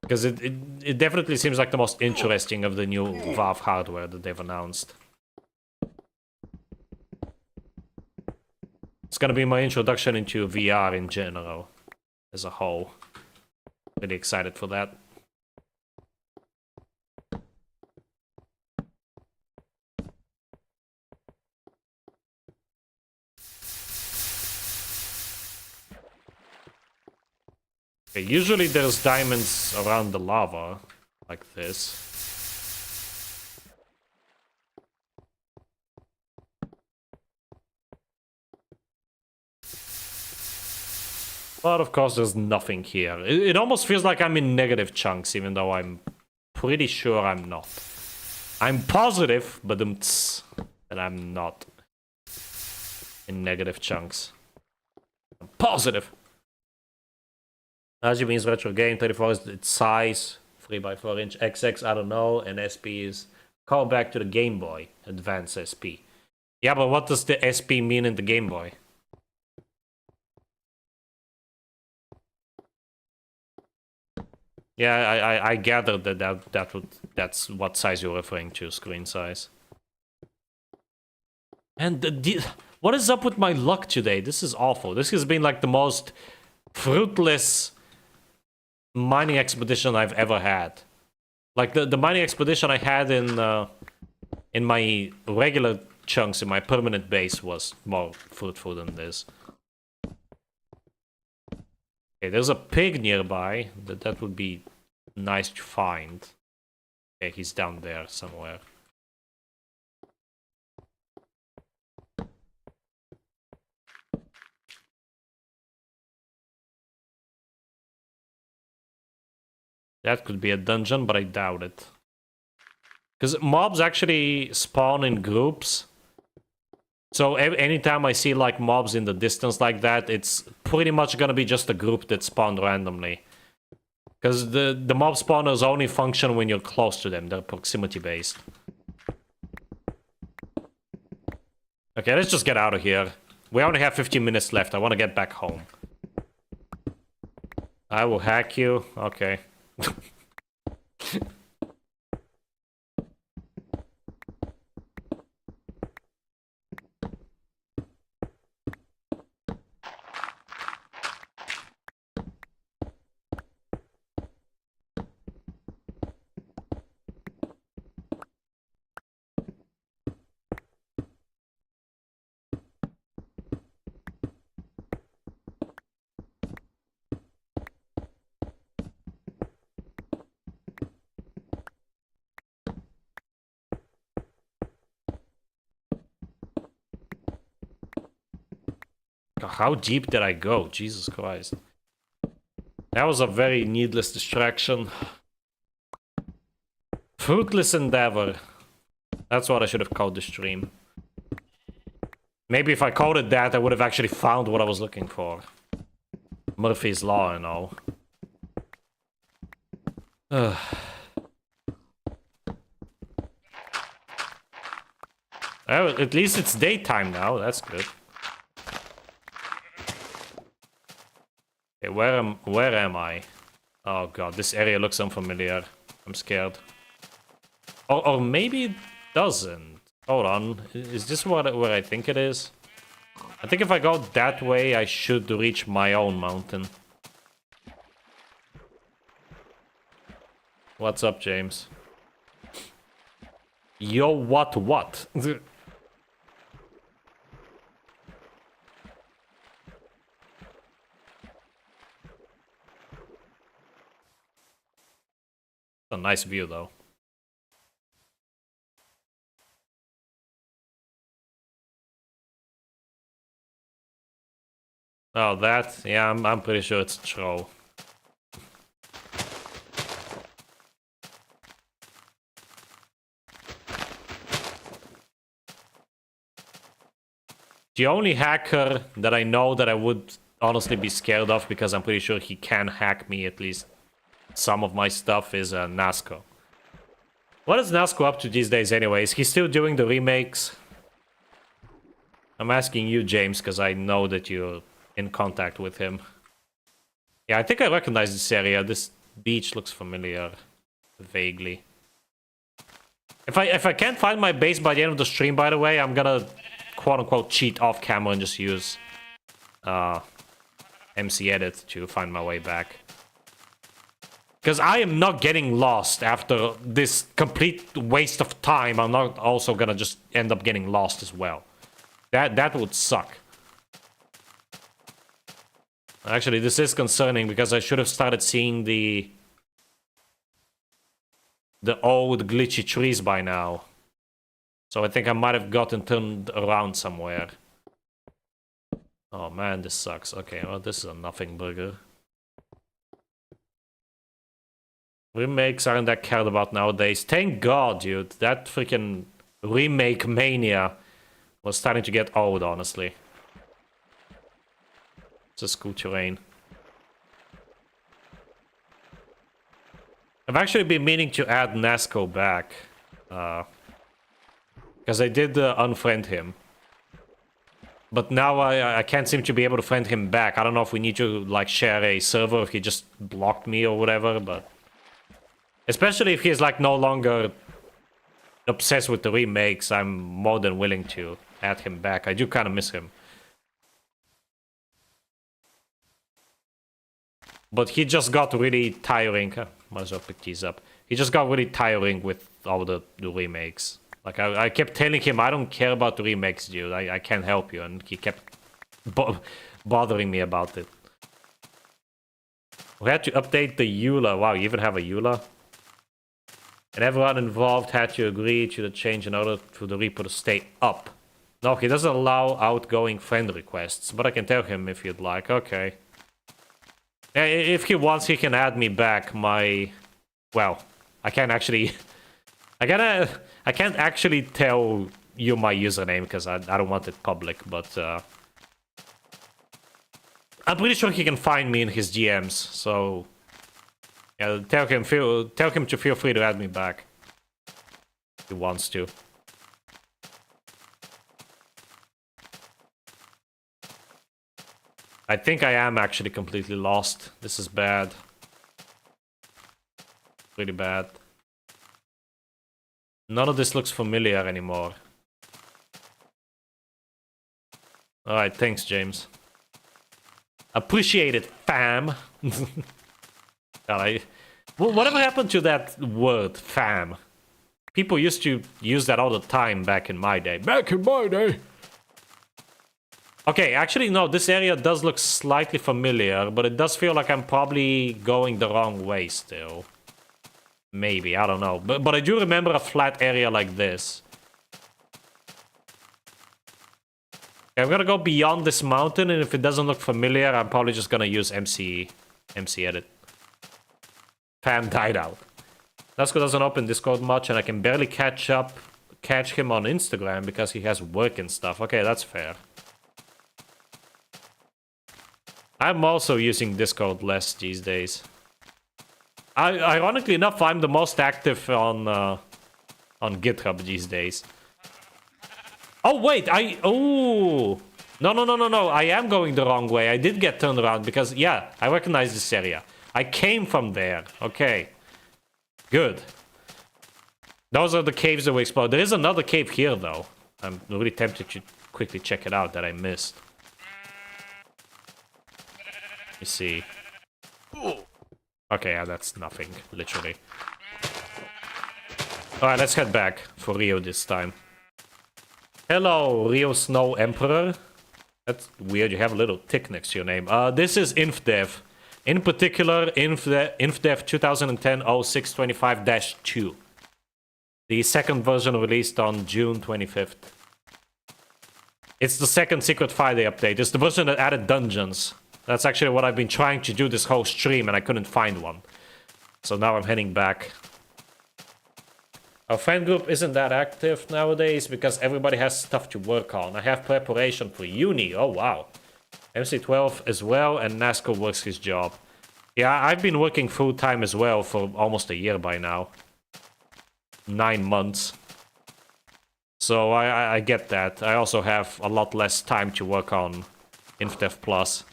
Because it definitely seems like the most interesting of the new Valve hardware that they've announced. It's gonna be my introduction into VR in general, as a whole. Really excited for that. Okay, usually there's diamonds around the lava, like this. But of course there's nothing here. It almost feels like I'm in negative chunks, even though I'm pretty sure I'm not. I'm positive, but that I'm not in negative chunks. I'm positive. As you means retro game, 34 is its size, 3x4 inch, XX, I don't know, and SP is call back to the Game Boy Advance SP. Yeah, but what does the SP mean in the Game Boy? Yeah, I gathered that's what size you're referring to, screen size. And what is up with my luck today? This is awful. This has been like the most fruitless mining expedition I've ever had. Like the mining expedition I had in my regular chunks in my permanent base was more fruitful than this. Okay, there's a pig nearby. That would be nice to find. Okay, he's down there somewhere. That could be a dungeon, but I doubt it. Because mobs actually spawn in groups. So anytime I see like mobs in the distance like that, it's pretty much gonna be just a group that spawned randomly. Because the mob spawners only function when you're close to them. They're proximity based. Okay, let's just get out of here. We only have 15 minutes left. I want to get back home. I will hack you. Okay. God, how deep did I go? Jesus Christ. That was a very needless distraction. Fruitless endeavor. That's what I should have called the stream. Maybe if I called it that, I would have actually found what I was looking for. Murphy's Law and all. Oh, at least it's daytime now. That's good. Okay, where am I? Oh god, this area looks unfamiliar. I'm scared. Or maybe it doesn't. Hold on. Is this where I think it is? I think if I go that way, I should reach my own mountain. What's up, James? Yo, what? A nice view, though. Oh, that? Yeah, I'm pretty sure it's a troll. The only hacker that I know that I would honestly be scared of, because I'm pretty sure he can hack me at least some of my stuff, is Nasco. What is Nasco up to these days anyways? He's still doing the remakes? I'm asking you, James, because I know that you're in contact with him. Yeah, I think I recognize this area. This beach looks familiar. Vaguely. If I can't find my base by the end of the stream, by the way, I'm gonna quote-unquote cheat off camera and just use MC Edit to find my way back. Because I am not getting lost after this complete waste of time. I'm not also gonna just end up getting lost as well. That would suck. Actually, this is concerning because I should have started seeing the old glitchy trees by now. So I think I might have gotten turned around somewhere. Oh man, this sucks. Okay, well, this is a nothing burger. Remakes aren't that cared about nowadays. Thank God, dude. That freaking remake mania was starting to get old, honestly. It's a cool terrain. I've actually been meaning to add Nasco back. Because I did unfriend him. But now I can't seem to be able to friend him back. I don't know if we need to like share a server, if he just blocked me or whatever, but... Especially if he's like no longer obsessed with the remakes, I'm more than willing to add him back. I do kind of miss him. But he just got really tiring. Might as well pick these up. He just got really tiring with all the remakes. Like, I kept telling him, I don't care about the remakes, dude. I can't help you. And he kept bothering me about it. We had to update the EULA. Wow, you even have a EULA? And everyone involved had to agree to the change in order for the repo to stay up. No, he doesn't allow outgoing friend requests. But I can tell him if you'd like. Okay. If he wants, he can add me back. Well, I can't actually... I can't actually tell you my username because I don't want it public, but I'm pretty sure he can find me in his DMs. So yeah, tell him to feel free to add me back if he wants to. I think I am actually completely lost. This is bad. Really bad. None of this looks familiar anymore. Alright, thanks, James. Appreciate it, fam. Whatever happened to that word, fam? People used to use that all the time back in my day. Okay, actually, no, this area does look slightly familiar, but it does feel like I'm probably going the wrong way still. Maybe, I don't know. But I do remember a flat area like this. I'm gonna go beyond this mountain, and if it doesn't look familiar, I'm probably just gonna use MC edit. Fan died out. Nasco doesn't open Discord much, and I can barely catch him on Instagram because he has work and stuff. Okay, that's fair. I'm also using Discord less these days. Ironically enough, I'm the most active on GitHub these days. Oh wait, oh no! I am going the wrong way. I did get turned around because yeah, I recognize this area. I came from there. Okay, good. Those are the caves that we explored. There is another cave here though. I'm really tempted to quickly check it out that I missed. Let me see. Okay, yeah, that's nothing, literally. Alright, let's head back for Rio this time. Hello, Rio Snow Emperor. That's weird, you have a little tick next to your name. This is InfDev. In particular, InfDev 2010-0625-2. The second version released on June 25th. It's the second Secret Friday update. It's the version that added dungeons. That's actually what I've been trying to do this whole stream, and I couldn't find one. So now I'm heading back. Our fan group isn't that active nowadays because everybody has stuff to work on. I have preparation for uni. Oh, wow. MC12 as well, and Nasco works his job. Yeah, I've been working full-time as well for almost a year by now. 9 months. So I get that. I also have a lot less time to work on InfDev Plus.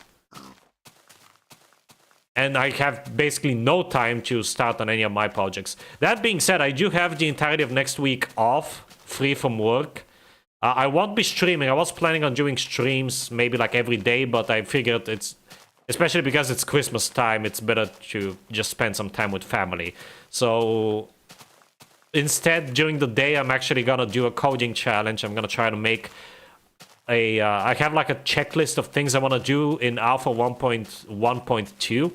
And I have basically no time to start on any of my projects. That being said, I do have the entirety of next week off, free from work. I won't be streaming. I was planning on doing streams maybe like every day, but I figured it's, especially because it's Christmas time, it's better to just spend some time with family. So instead, during the day, I'm actually gonna do a coding challenge. I'm gonna try to make a... I have like a checklist of things I want to do in Alpha 1.1.2.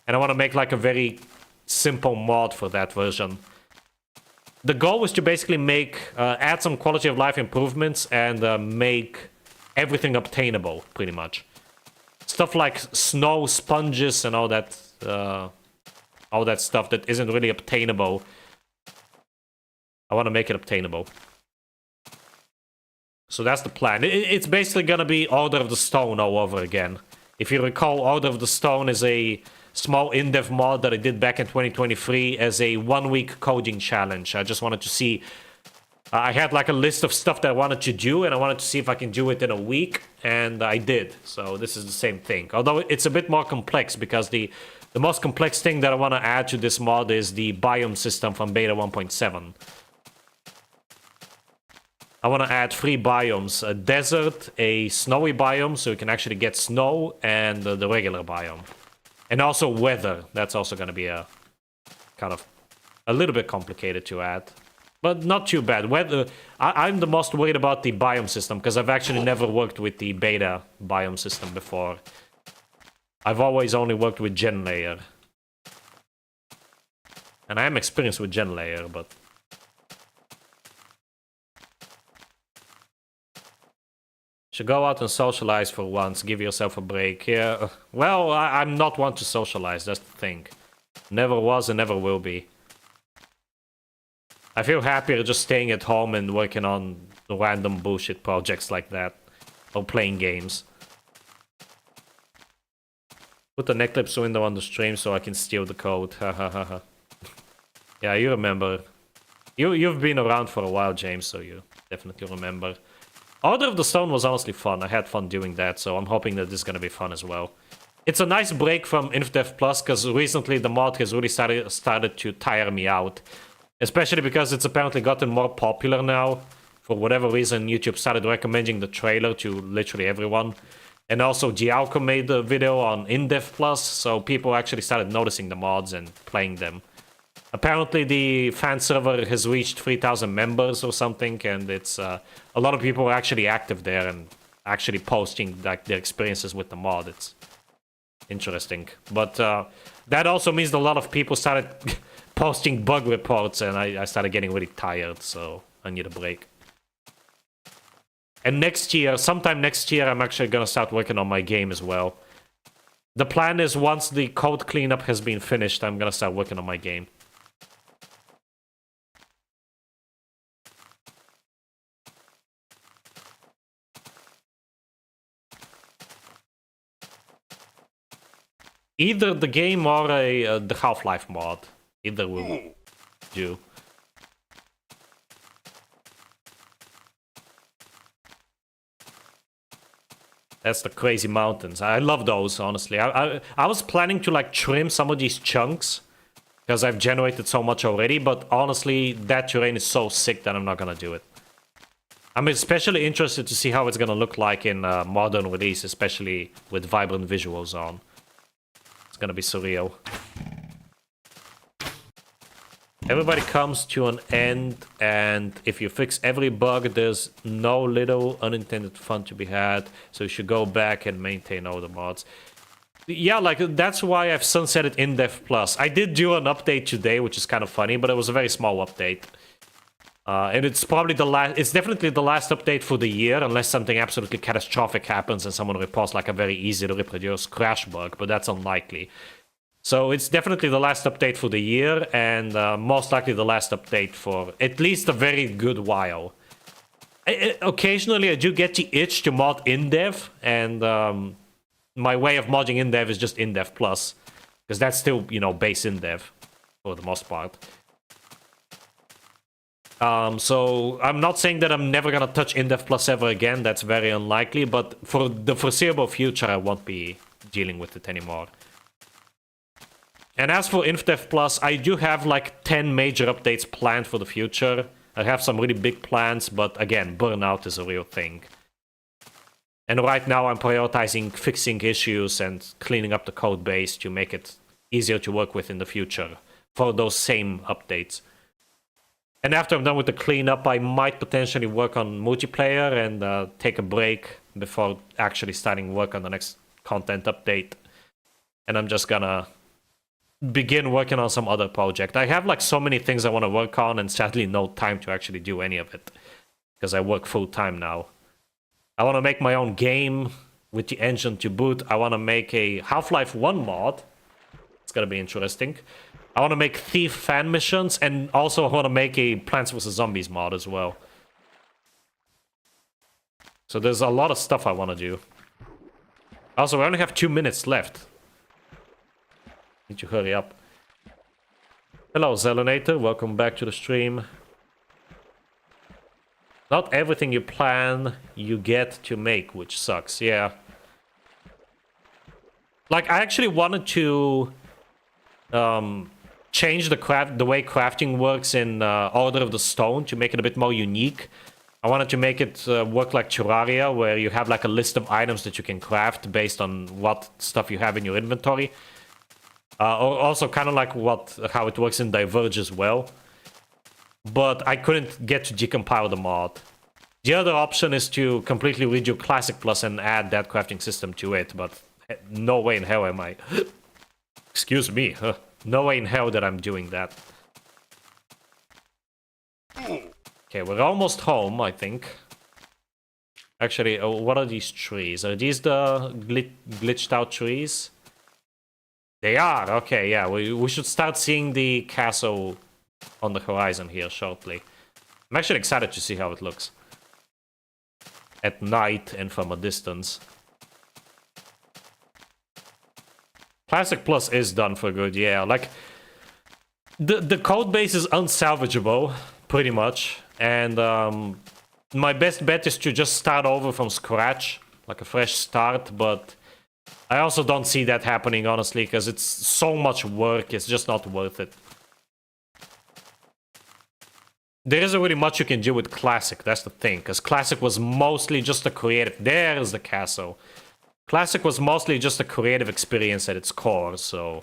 And I want to make like a very simple mod for that version. The goal was to basically make... add some quality of life improvements and make everything obtainable, pretty much. Stuff like snow, sponges, and all that stuff that isn't really obtainable. I want to make it obtainable. So that's the plan. It's basically gonna be Order of the Stone all over again. If you recall, Order of the Stone is a small in-dev mod that I did back in 2023 as a 1-week coding challenge. I just wanted to see... I had like a list of stuff that I wanted to do, and I wanted to see if I can do it in a week, and I did. So this is the same thing. Although it's a bit more complex, because the most complex thing that I want to add to this mod is the biome system from Beta 1.7. I want to add 3 biomes, a desert, a snowy biome, so you can actually get snow, and the regular biome. And also weather, that's also going to be a kind of a little bit complicated to add. But not too bad. Weather, I'm the most worried about the biome system, because I've actually never worked with the beta biome system before. I've always only worked with Gen Layer. And I am experienced with Gen Layer, but... Should go out and socialize for once, give yourself a break. Yeah, well, I'm not one to socialize, that's the thing. Never was and never will be. I feel happier just staying at home and working on random bullshit projects like that. Or playing games. Put the Neclipse window on the stream so I can steal the code. Yeah, you remember. You've been around for a while, James, so you definitely remember. Order of the Stone was honestly fun. I had fun doing that, so I'm hoping that this is gonna be fun as well. It's a nice break from InfDev Plus, because recently the mod has really started to tire me out. Especially because it's apparently gotten more popular now. For whatever reason, YouTube started recommending the trailer to literally everyone. And also, Gialco made a video on InDev Plus, so people actually started noticing the mods and playing them. Apparently, the fan server has reached 3,000 members or something, and it's a lot of people are actually active there and actually posting like their experiences with the mod. It's interesting, but that also means that a lot of people started posting bug reports, and I started getting really tired, so I need a break. And next year, sometime next year, I'm actually gonna start working on my game as well. The plan is once the code cleanup has been finished, I'm gonna start working on my game. Either the game or the Half-Life mod. Either will do. That's the crazy mountains. I love those, honestly. I was planning to like trim some of these chunks because I've generated so much already, but honestly, that terrain is so sick that I'm not gonna do it. I'm especially interested to see how it's gonna look like in modern release, especially with vibrant visuals on. It's gonna be surreal. Everybody comes to an end, and if you fix every bug, there's no little unintended fun to be had, so you should go back and maintain all the mods. Yeah, like, that's why I've sunsetted InDev Plus. I did do an update today, which is kind of funny, but it was a very small update. And it's probably the last, it's definitely the last update for the year, unless something absolutely catastrophic happens and someone reports like a very easy to reproduce crash bug, but that's unlikely. So it's definitely the last update for the year, and most likely the last update for at least a very good while. Occasionally I do get the itch to mod InDev, and my way of modding InDev is just InDev Plus, because that's still, you know, base InDev for the most part. So I'm not saying that I'm never gonna touch InDev Plus ever again, that's very unlikely, but for the foreseeable future I won't be dealing with it anymore. And as for InDev Plus, I do have like 10 major updates planned for the future. I have some really big plans, but again, burnout is a real thing. And right now I'm prioritizing fixing issues and cleaning up the code base to make it easier to work with in the future for those same updates. And after I'm done with the cleanup, I might potentially work on multiplayer and take a break before actually starting work on the next content update. And I'm just gonna begin working on some other project. I have like so many things I want to work on, and sadly no time to actually do any of it because I work full time now. I want to make my own game with the engine to boot. I want to make a Half-Life 1 mod. It's gonna be interesting. I want to make Thief fan missions, and also I want to make a Plants vs. Zombies mod as well. So there's a lot of stuff I want to do. Also, we only have 2 minutes left. Need to hurry up. Hello, Zelanator. Welcome back to the stream. Not everything you plan, you get to make, which sucks. Yeah. Like, I actually wanted to change the way crafting works in Order of the Stone to make it a bit more unique. I wanted to make it work like Terraria, where you have like a list of items that you can craft based on what stuff you have in your inventory. Also kind of like how it works in Diverge as well. But I couldn't get to decompile the mod. The other option is to completely redo Classic Plus and add that crafting system to it, but no way in hell am I... Excuse me, no way in hell that I'm doing that. Okay, we're almost home, I think. Actually, what are these trees? Are these the glitched out trees? They are, okay, yeah, we should start seeing the castle on the horizon here shortly. I'm actually excited to see how it looks. At night and from a distance. Classic Plus is done for good, yeah, like... The code base is unsalvageable, pretty much, and my best bet is to just start over from scratch, like a fresh start, but... I also don't see that happening, honestly, because it's so much work, it's just not worth it. There isn't really much you can do with Classic, that's the thing, because Classic was mostly just a creative... There's the castle. Classic was mostly just a creative experience at its core, so...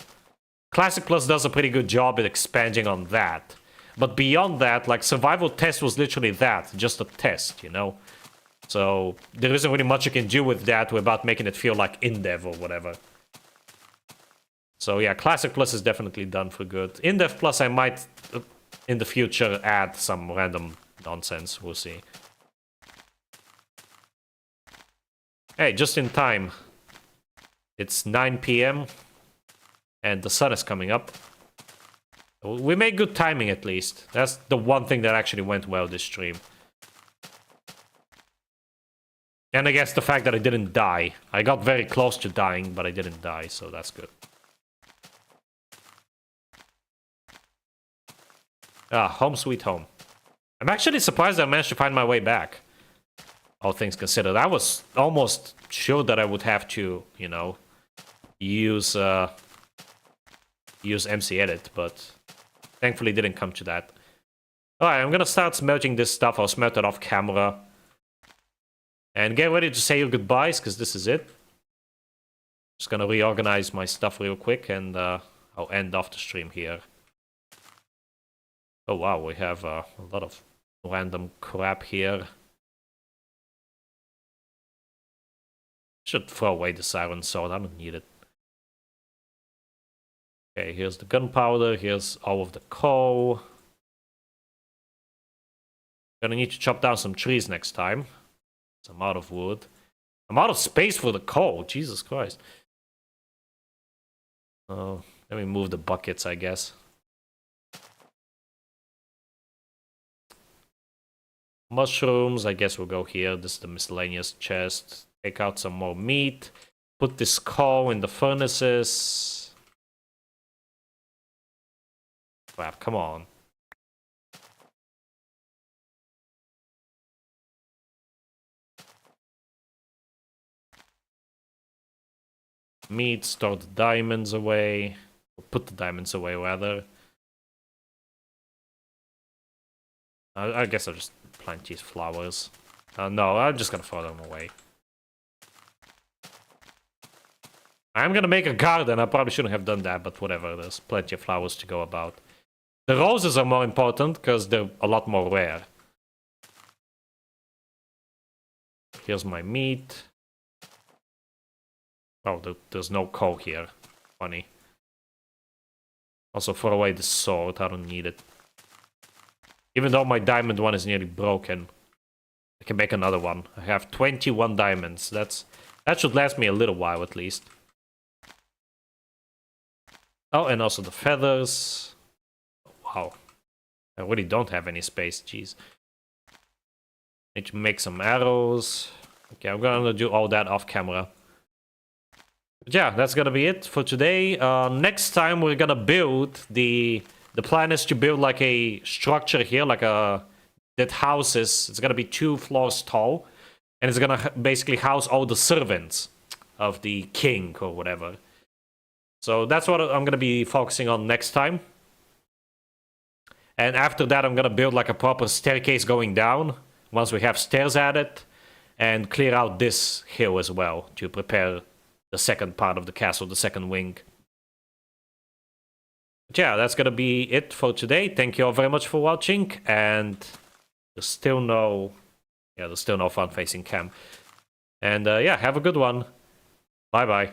Classic Plus does a pretty good job at expanding on that. But beyond that, like, Survival Test was literally that, just a test, you know? So, there isn't really much you can do with that without making it feel like InDev or whatever. So yeah, Classic Plus is definitely done for good. InDev Plus I might, in the future, add some random nonsense, we'll see. Hey, just in time. It's 9 p.m. and the sun is coming up. We made good timing at least. That's the one thing that actually went well this stream. And I guess the fact that I didn't die. I got very close to dying, but I didn't die, so that's good. Ah, home sweet home. I'm actually surprised I managed to find my way back. All things considered. I was almost sure that I would have to, you know, use MC Edit, but thankfully didn't come to that. Alright, I'm gonna start smelting this stuff. I'll smelt it off camera. And get ready to say your goodbyes, because this is it. Just gonna reorganize my stuff real quick, and I'll end off the stream here. Oh wow, we have a lot of random crap here. Should throw away the siren sword, I don't need it. Okay, here's the gunpowder, here's all of the coal. Gonna need to chop down some trees next time. I'm out of wood. I'm out of space for the coal, Jesus Christ. Oh, let me move the buckets, I guess. Mushrooms, I guess we'll go here. This is the miscellaneous chest. Take out some more meat. Put this coal in the furnaces. Crap, come on. Meat, store the diamonds away. Put the diamonds away, rather. I guess I'll just plant these flowers. No, I'm just gonna throw them away. I'm gonna make a garden. I probably shouldn't have done that, but whatever. There's plenty of flowers to go about. The roses are more important because they're a lot more rare. Here's my meat. Oh, there's no coal here. Funny. Also, throw away the sword. I don't need it. Even though my diamond one is nearly broken, I can make another one. I have 21 diamonds. That should last me a little while at least. Oh, and also the feathers. Wow. I really don't have any space, jeez. Need to make some arrows. Okay, I'm gonna do all that off camera. But yeah, that's gonna be it for today. Next time we're gonna build the plan is to build like a structure here, like that houses. It's gonna be 2 floors tall, and it's gonna basically house all the servants of the king or whatever. So that's what I'm gonna be focusing on next time. And after that, I'm gonna build like a proper staircase going down once we have stairs added, and clear out this hill as well to prepare the second part of the castle, the second wing. But yeah, that's gonna be it for today. Thank you all very much for watching, and there's still no front-facing cam. And yeah, have a good one. Bye-bye.